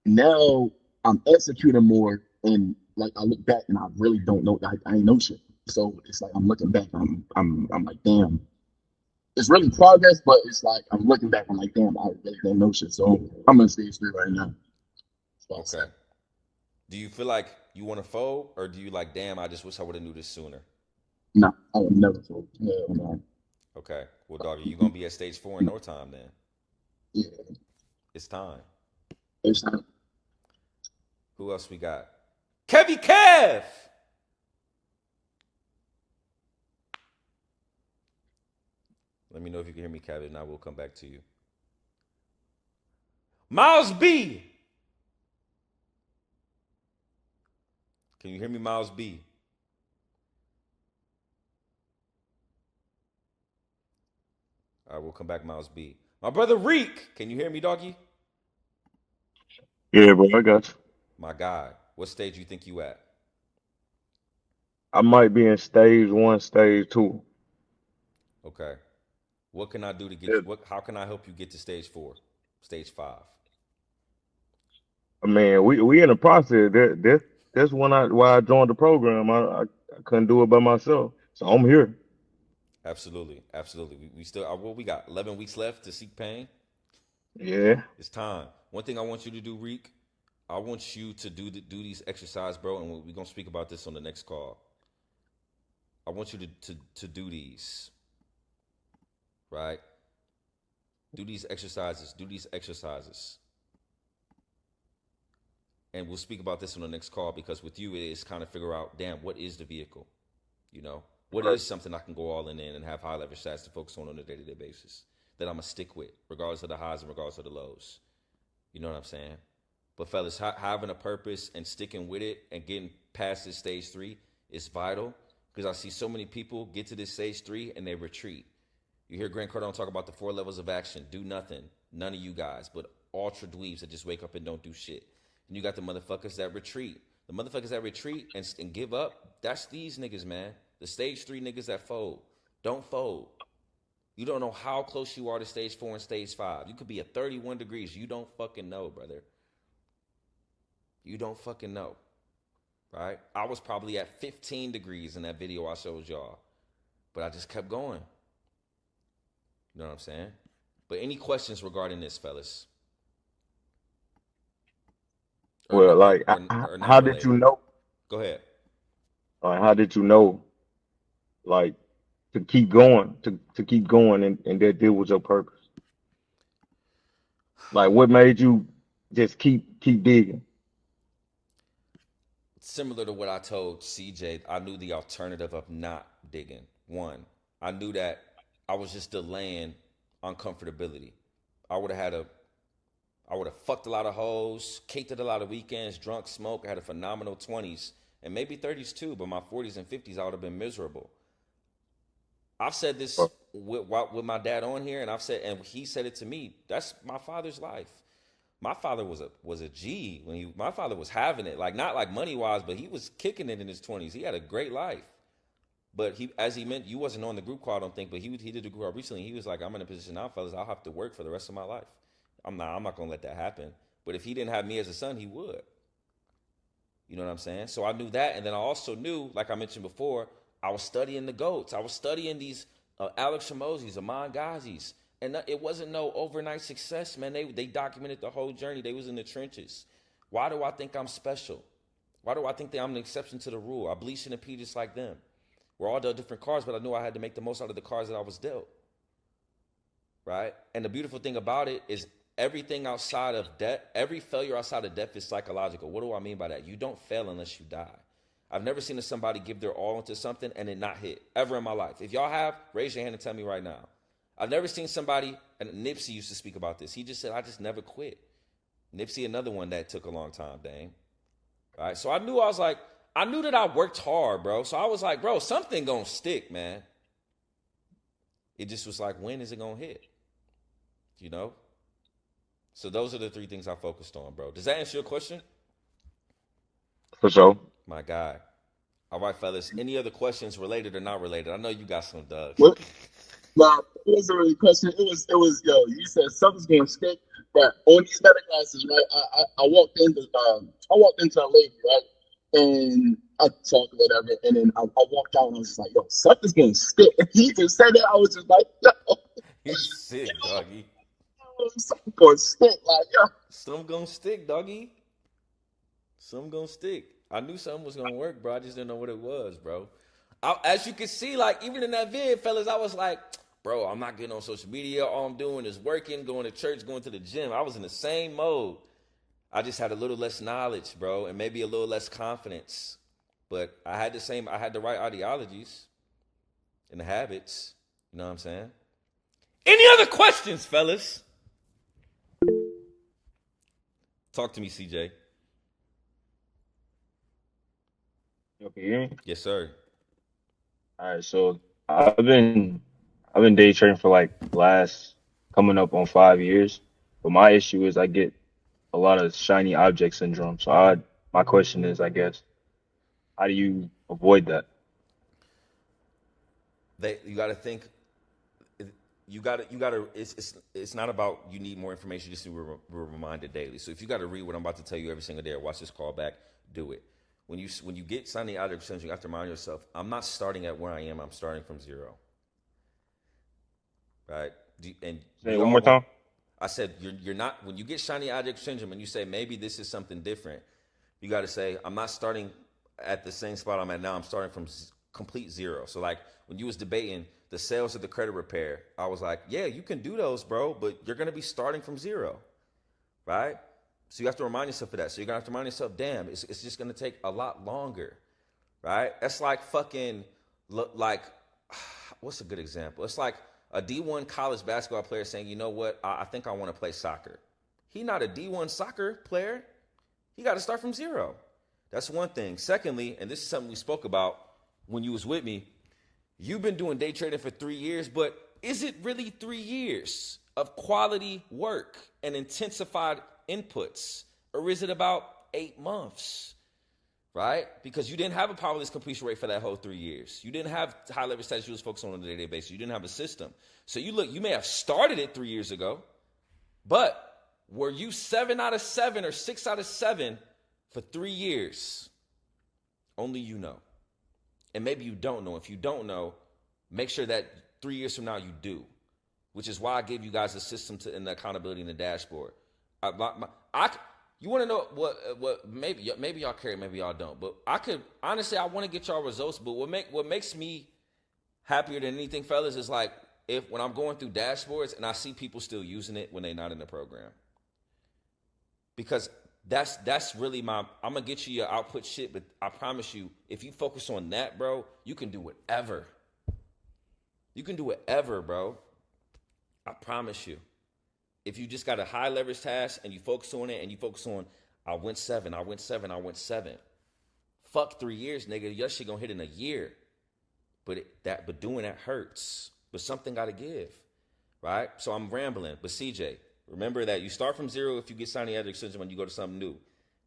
Speaker 12: now I'm executing more, and like I look back and I really don't know. I ain't know shit. So it's like I'm looking back. I'm like, damn. It's really progress, but it's like I'm looking back. I'm like, damn, I really don't know shit. So I'm in stage 3 right now.
Speaker 2: Okay. Do you feel like you want to fold, or do you like, damn, I just wish I would have knew this sooner?
Speaker 12: No, I would never fold. Hell no.
Speaker 2: Okay. Well, doggy, you gonna be at stage 4 in no time then?
Speaker 12: Yeah.
Speaker 2: It's time.
Speaker 12: It's time.
Speaker 2: Who else we got? Kevy Kev! Let me know if you can hear me, Kevin, and I will come back to you. Miles B! Can you hear me, Miles B? All right, we'll come back, Miles B. My brother Reek, can you hear me, doggy?
Speaker 13: Yeah, bro, I got you.
Speaker 2: My guy, what stage you think you at?
Speaker 13: I might be in stage 1, stage 2.
Speaker 2: Okay. What can I do to get you? How can I help you get to stage 4, stage 5?
Speaker 13: I mean, we in the process. That's why I joined the program. I couldn't do it by myself, so I'm here.
Speaker 2: Absolutely. We still. What we got? 11 weeks left to seek pain.
Speaker 13: Yeah.
Speaker 2: It's time. One thing I want you to do, Reek. I want you to do these exercises, bro, and we're gonna speak about this on the next call. I want you to do these. Right? Do these exercises. And we'll speak about this on the next call, because with you, it's kind of figure out, damn, what is the vehicle? You know? What is something I can go all in and have high leverage stats to focus on a day-to-day basis that I'm going to stick with, regardless of the highs and regardless of the lows? You know what I'm saying? But fellas, having a purpose and sticking with it and getting past this stage 3 is vital, because I see so many people get to this stage 3 and they retreat. You hear Grant Cardone talk about the 4 levels of action. Do nothing.
Speaker 3: None of you guys, but ultra dweebs that just wake up and don't do shit. And you got the motherfuckers that retreat. The motherfuckers that retreat and give up, that's these niggas, man. The stage 3 niggas that fold. Don't fold. You don't know how close you are to stage 4 and stage 5. You could be at 31 degrees. You don't fucking know, brother. You don't fucking know. Right? I was probably at 15 degrees in that video I showed y'all. But I just kept going. You know what I'm saying? But any questions regarding this, fellas?
Speaker 13: Well, like, how did you know?
Speaker 3: Go ahead.
Speaker 13: How did you know, like, to keep going, to keep going, and that this was your purpose? Like, what made you just keep digging?
Speaker 3: Similar to what I told CJ, I knew the alternative of not digging. One, I knew that I was just delaying uncomfortability. I would have fucked a lot of hoes, caked at a lot of weekends, drunk, smoked, had a phenomenal 20s, and maybe 30s too, but my 40s and 50s, I would have been miserable. I've said this with my dad on here, and he said it to me. That's my father's life. My father was a G my father was having it, like not like money wise, but he was kicking it in his 20s. He had a great life. But as he meant, you wasn't on the group call, I don't think, but he did the group call recently. He was like, I'm in a position now, fellas, I'll have to work for the rest of my life. I'm not gonna let that happen. But if he didn't have me as a son, he would. You know what I'm saying? So I knew that, and then I also knew, like I mentioned before, I was studying the GOATs. I was studying these Alex Hormozi's, Amon Ghazi's, and it wasn't no overnight success, man. They documented the whole journey. They was in the trenches. Why do I think I'm special? Why do I think that I'm an exception to the rule? I bleached in the P just like them. We're all dealt different cards, but I knew I had to make the most out of the cards that I was dealt. Right? And the beautiful thing about it is everything outside of death, every failure outside of death is psychological. What do I mean by that? You don't fail unless you die. I've never seen somebody give their all into something and it not hit, ever in my life. If y'all have, raise your hand and tell me right now. I've never seen somebody, and Nipsey used to speak about this. He just said, I just never quit. Nipsey, another one that took a long time, dang. All right, so I knew that I worked hard, bro. So I was like, bro, something gonna stick, man. It just was like, when is it gonna hit? You know? So those are the 3 things I focused on, bro. Does that answer your question?
Speaker 13: For sure.
Speaker 3: My guy. All right, fellas. Any other questions related or not related? I know you got some, Doug.
Speaker 12: Well, it wasn't really a question. It was yo, you said something's gonna stick, but on these meta classes, right? I walked into a lady, right? And I talked whatever, and then I walked out and I was just like, yo, something's gonna stick. And he just said that, I was just like, yo.
Speaker 3: He's sick, doggy.
Speaker 12: Something gonna stick, like, yo.
Speaker 3: Something gonna stick, doggy. Something gonna stick. I knew something was gonna work, bro. I just didn't know what it was, bro. As you can see, like, even in that vid, fellas, I was like, bro, I'm not getting on social media. All I'm doing is working, going to church, going to the gym. I was in the same mode. I just had a little less knowledge, bro, and maybe a little less confidence. But I had the right ideologies and the habits. You know what I'm saying? Any other questions, fellas? Talk to me, CJ.
Speaker 13: You can hear me?
Speaker 3: Yes, sir.
Speaker 13: All right, so I've been day trading for like coming up on 5 years, but my issue is I get a lot of shiny object syndrome. So my question is, I guess, how do you avoid that?
Speaker 3: You got to think. You got to. It's not about you need more information. Just to be reminded daily. So if you got to read what I'm about to tell you every single day or watch this call back, do it. When you get shiny object syndrome, you have to remind yourself, I'm not starting at where I am. I'm starting from zero. Right? And
Speaker 13: say it one more time.
Speaker 3: I said you're not. When you get shiny object syndrome and you say maybe this is something different, you got to say I'm not starting at the same spot I'm at now. I'm starting from complete zero. So like when you was debating the sales of the credit repair, I was like, yeah, you can do those, bro, but you're gonna be starting from zero, right? So you have to remind yourself of that. So you're gonna have to remind yourself, damn, it's just gonna take a lot longer, right? That's like fucking like what's a good example? It's like a D1 college basketball player saying, you know what, I think I want to play soccer. He's not a D1 soccer player. He got to start from zero. That's one thing. Secondly, and this is something we spoke about when you was with me, you've been doing day trading for 3 years, but is it really 3 years? of quality work and intensified inputs? Or is it about 8 months? Right? Because you didn't have a powerless completion rate for that whole 3 years. You didn't have high leverage stats you was focused on a day-to-day basis. You didn't have a system. So you may have started it 3 years ago, but were you 7 out of 7 or 6 out of 7 for 3 years? Only you know. And maybe you don't know. If you don't know, make sure that 3 years from now you do, which is why I gave you guys a system and the accountability in the dashboard. You want to know what maybe y'all care, maybe y'all don't. But I want to get y'all results. But what makes me happier than anything, fellas, is like when I'm going through dashboards and I see people still using it when they're not in the program. Because that's really I'm gonna get you your output shit, but I promise you, if you focus on that, bro, you can do whatever. You can do whatever, bro. I promise you. If you just got a high leverage task and you focus on it and you focus on, I went 7. Fuck 3 years, nigga. Your shit gonna hit in a year. But doing that hurts. But something gotta give, right? So I'm rambling. But CJ, remember that you start from 0 if you get psychiatric syndrome when you go to something new.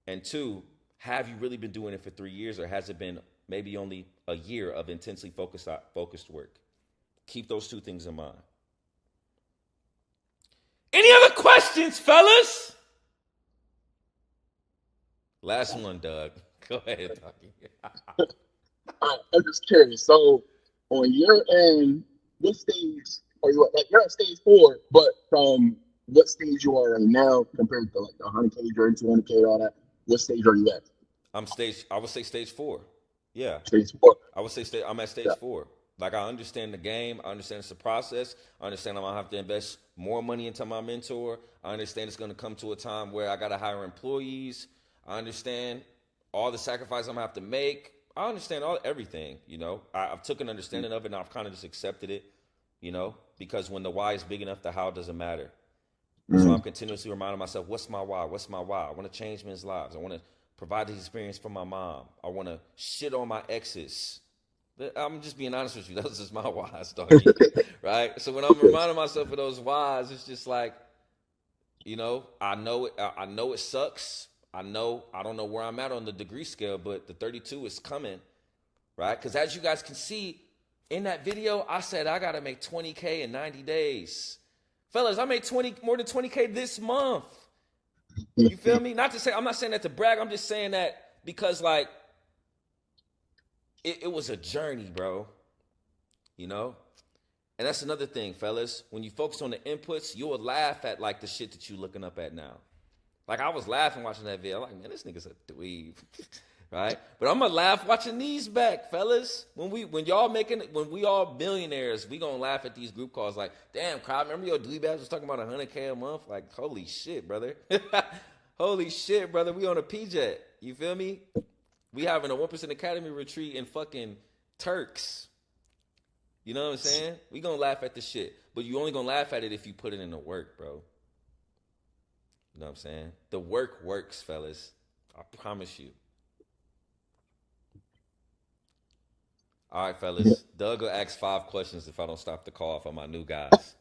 Speaker 3: And 2, have you really been doing it for 3 years, or has it been maybe only a year of intensely focused work? Keep those 2 things in mind. Any other questions, fellas? Last one, Doug. Go ahead, Doug.
Speaker 12: I'm just curious. So, on your end, what stage are you at? Like, you're at stage 4, but from what stage you are right now compared to like the 100K journey, 200K, all that, what stage are you at?
Speaker 3: I would say stage 4. Yeah.
Speaker 12: Stage 4.
Speaker 3: I would say I'm at stage 4. Like, I understand the game. I understand it's a process. I understand I'm going to have to invest more money into my mentor. I understand it's going to come to a time where I got to hire employees. I understand all the sacrifices I'm going to have to make. I understand everything, you know. I've took an understanding of it, and I've kind of just accepted it, you know, because when the why is big enough, the how doesn't matter. So I'm continuously reminding myself, what's my why? What's my why? I want to change men's lives. I want to provide this experience for my mom. I want to shit on my exes. I'm just being honest with you. Those is my whys, dog. Right? So when I'm reminding myself of those whys, it's just like, you know, I know it sucks. I don't know where I'm at on the degree scale, but the 32 is coming, right? Because as you guys can see in that video, I said I got to make 20K in 90 days. Fellas, I made more than 20K this month. You feel me? I'm not saying that to brag. I'm just saying that because, like, it was a journey, bro. You know? And that's another thing, fellas. When you focus on the inputs, you'll laugh at, like, the shit that you looking up at now. Like, I was laughing watching that video. I'm like, man, this nigga's a dweeb. Right? But I'm gonna laugh watching these back, fellas. When we all millionaires, we gonna laugh at these group calls like, damn, crowd, remember your dweeb ass was talking about 100K a month? Like, holy shit, brother. Holy shit, brother. We on a PJ. You feel me? We having a 1% Academy retreat in fucking Turks. You know what I'm saying? We gonna laugh at the shit. But you only gonna laugh at it if you put it in the work, bro. You know what I'm saying? The work works, fellas. I promise you. All right, fellas. Doug will ask 5 questions if I don't stop the call for my new guys.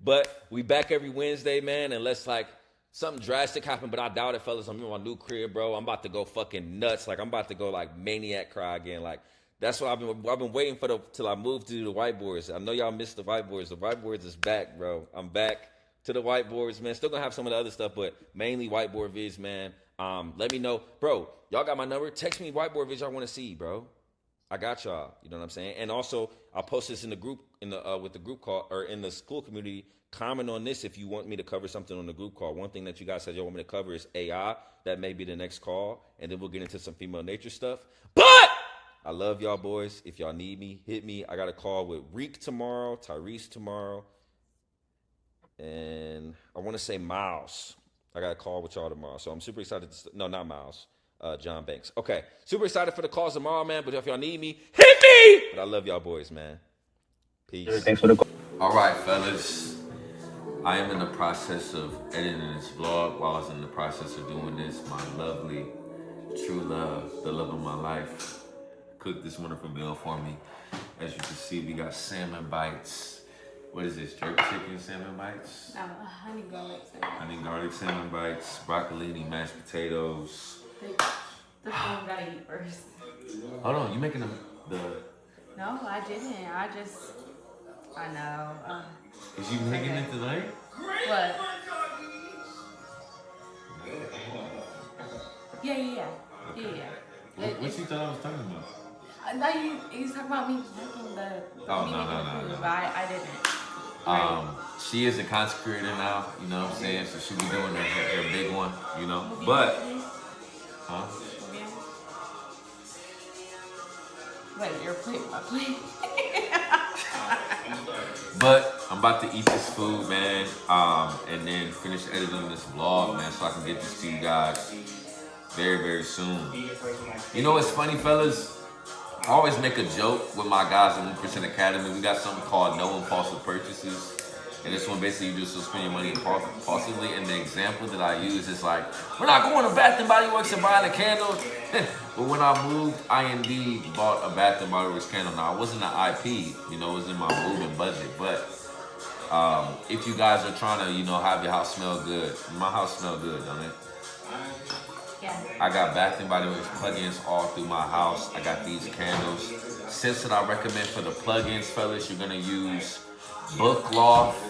Speaker 3: But we back every Wednesday, man, unless like something drastic happen, but I doubt it, fellas. I'm in my new crib, bro. I'm about to go fucking nuts. Like, I'm about to go like maniac cry again. Like, that's what I've been waiting for till I move to the whiteboards. I know y'all missed the whiteboards. The whiteboards is back, bro. I'm back to the whiteboards, man. Still gonna have some of the other stuff, but mainly whiteboard vids, man. Let me know, bro. Y'all got my number. Text me whiteboard vids y'all want to see, bro. I got y'all. You know what I'm saying? And also, I'll post this in the group with the group call or in the school community. Comment on this if you want me to cover something on the group call. One thing that you guys said you want me to cover is AI. That may be the next call, and then we'll get into some female nature stuff. But I love y'all, boys. If y'all need me, hit me. I got a call with Reek tomorrow, Tyrese tomorrow, and I want to say Miles. I got a call with y'all tomorrow, so I'm super excited. No, not Miles. John Banks. Okay, super excited for the calls tomorrow, man. But if y'all need me, hit me. But I love y'all, boys, man. Peace.
Speaker 13: Thanks for the call.
Speaker 3: All right, fellas. I am in the process of editing this vlog. While I was in the process of doing this, my lovely, true love, the love of my life, cooked this wonderful meal for me. As you can see, we got salmon bites What is this? Jerk chicken salmon bites?
Speaker 6: No, honey garlic salmon.
Speaker 3: Honey garlic salmon bites, broccolini, mashed potatoes.
Speaker 6: This one gotta eat first.
Speaker 3: Hold on, you making the
Speaker 6: No, I didn't. I know.
Speaker 3: is you making it tonight?
Speaker 6: What? Yeah.
Speaker 3: What you thought I was talking about?
Speaker 6: I thought you was talking about me making the
Speaker 3: Oh,
Speaker 6: me
Speaker 3: no,
Speaker 6: making
Speaker 3: no,
Speaker 6: the
Speaker 3: no,
Speaker 6: food,
Speaker 3: no.
Speaker 6: but I didn't.
Speaker 3: She is a content creator now, you know what I'm saying? So she'll be doing her big one, you know. But, huh?
Speaker 6: Wait, your plate, my plate.
Speaker 3: But I'm about to eat this food, man, and then finish editing this vlog, man, so I can get this to you guys very, very soon. You know what's funny, fellas? I always make a joke with my guys at 1% Academy. We got something called no impulsive purchases. And this one basically you just spend your money impulsively. And the example that I use is like, we're not going to Bath & Body Works and buying a candle. But when I moved, I indeed bought a Bath & Body Works candle. Now, it wasn't an IP, you know, it was in my moving budget. But if you guys are trying to, you know, have your house smell good, my house smells good, don't it?
Speaker 6: Yeah.
Speaker 3: I got Bath & Body Works plugins all through my house. I got these candles. Scents that I recommend for the plugins, fellas, you're gonna use Book Loft,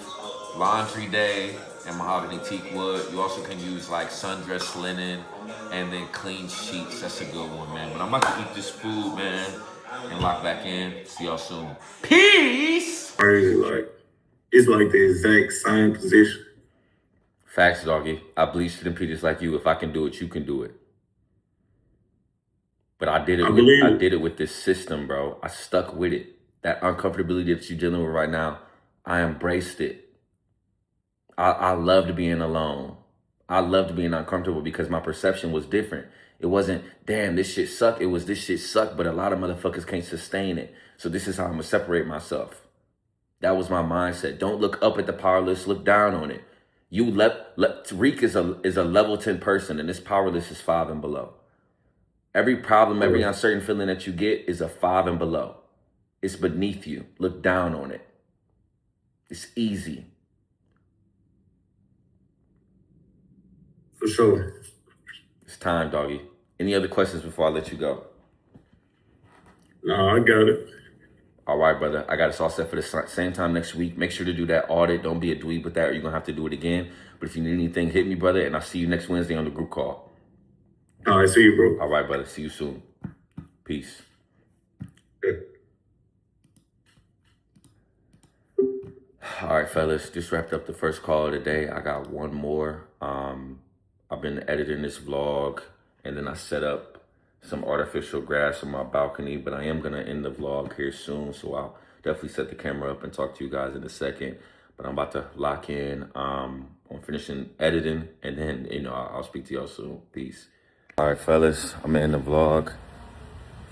Speaker 3: Laundry Day, and Mahogany Teak Wood. You also can use like Sundress Linen and then Clean Sheets. That's a good one, man. But I'm about to eat this food, man, and lock back in. See y'all soon. Peace!
Speaker 15: Crazy, like, it's like the exact same position.
Speaker 3: Facts, doggy. I bleed shit and pee just like you. If I can do it, you can do it. But I did it with this system, bro. I stuck with it. That uncomfortability that you're dealing with right now, I embraced it. I loved being alone. I loved being uncomfortable because my perception was different. It wasn't, damn, this shit sucked. It was, this shit sucked, but a lot of motherfuckers can't sustain it. So this is how I'm gonna separate myself. That was my mindset. Don't look up at the power list, look down on it. Tariq is a level 10 person, and this power list is 5 and below. Every problem, every uncertain feeling that you get is a 5 and below. It's beneath you. Look down on it. It's easy.
Speaker 15: For sure.
Speaker 3: It's time, doggy. Any other questions before I let you go?
Speaker 15: No, I got it.
Speaker 3: All right, brother. I got us all set for the same time next week. Make sure to do that audit. Don't be a dweeb with that or you're going to have to do it again. But if you need anything, hit me, brother, and I'll see you next Wednesday on the group call.
Speaker 15: All right, see you, bro.
Speaker 3: All right, brother. See you soon. Peace. All right, fellas. Just wrapped up the first call of the day. I got one more. I've been editing this vlog, and then I set up some artificial grass on my balcony, but I am going to end the vlog here soon, so I'll definitely set the camera up and talk to you guys in a second. But I'm about to lock in on finishing editing, and then, you know, I'll speak to y'all soon. Peace. All right, fellas, I'm in the vlog.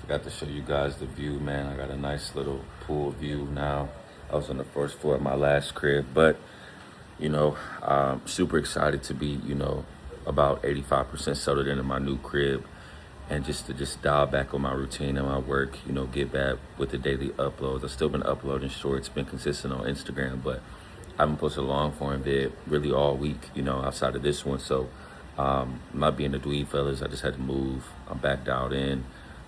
Speaker 3: Forgot to show you guys the view, man. I got a nice little pool view now. I was on the first floor of my last crib, but, you know, I'm super excited to be, you know, about 85% settled into my new crib. And just to dial back on my routine and my work, you know, get back with the daily uploads. I've still been uploading shorts, been consistent on Instagram, but I haven't posted a long form vid really all week, you know, outside of this one. So I'm not being a dweeb, fellas. I just had to move. I'm back dialed in.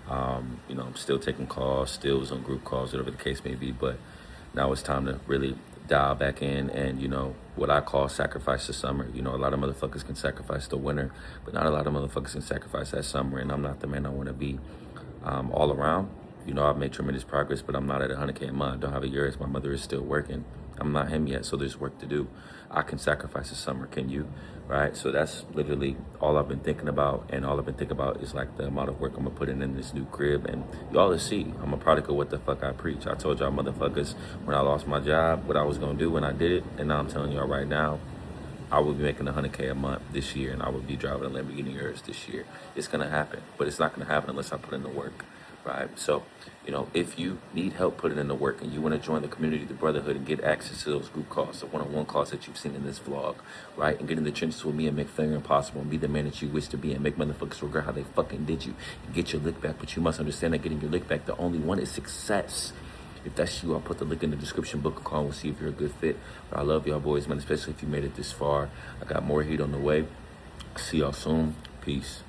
Speaker 3: You know, I'm still taking calls, still was on group calls, whatever the case may be. But now it's time to really dial back in and, you know, what I call sacrifice the summer. You know, a lot of motherfuckers can sacrifice the winter, but not a lot of motherfuckers can sacrifice that summer. And I'm not the man I want to be all around. You know, I've made tremendous progress, but I'm not at 100K a month. I don't have a year as my mother is still working. I'm not him yet, so there's work to do. I can sacrifice the summer, can you? Right? So that's literally all I've been thinking about, and all I've been thinking about is like the amount of work I'm gonna put in this new crib, and y'all will see. I'm a product of what the fuck I preach. I told y'all motherfuckers when I lost my job what I was gonna do when I did it, and now I'm telling y'all right now, I will be making 100K a month this year, and I will be driving a Lamborghini Urus this year. It's gonna happen, but it's not gonna happen unless I put in the work. Right? So, you know, if you need help putting in the work and you want to join the community, the brotherhood, and get access to those group calls, the one-on-one calls that you've seen in this vlog, right? And get in the trenches with me and make failure impossible and be the man that you wish to be and make motherfuckers regret how they fucking did you and get your lick back. But you must understand that getting your lick back, the only one is success.
Speaker 2: If that's you, I'll put the link in the description. Book a call. We'll see if you're a good fit. But I love y'all boys, man, especially if you made it this far. I got more heat on the way. See y'all soon. Peace.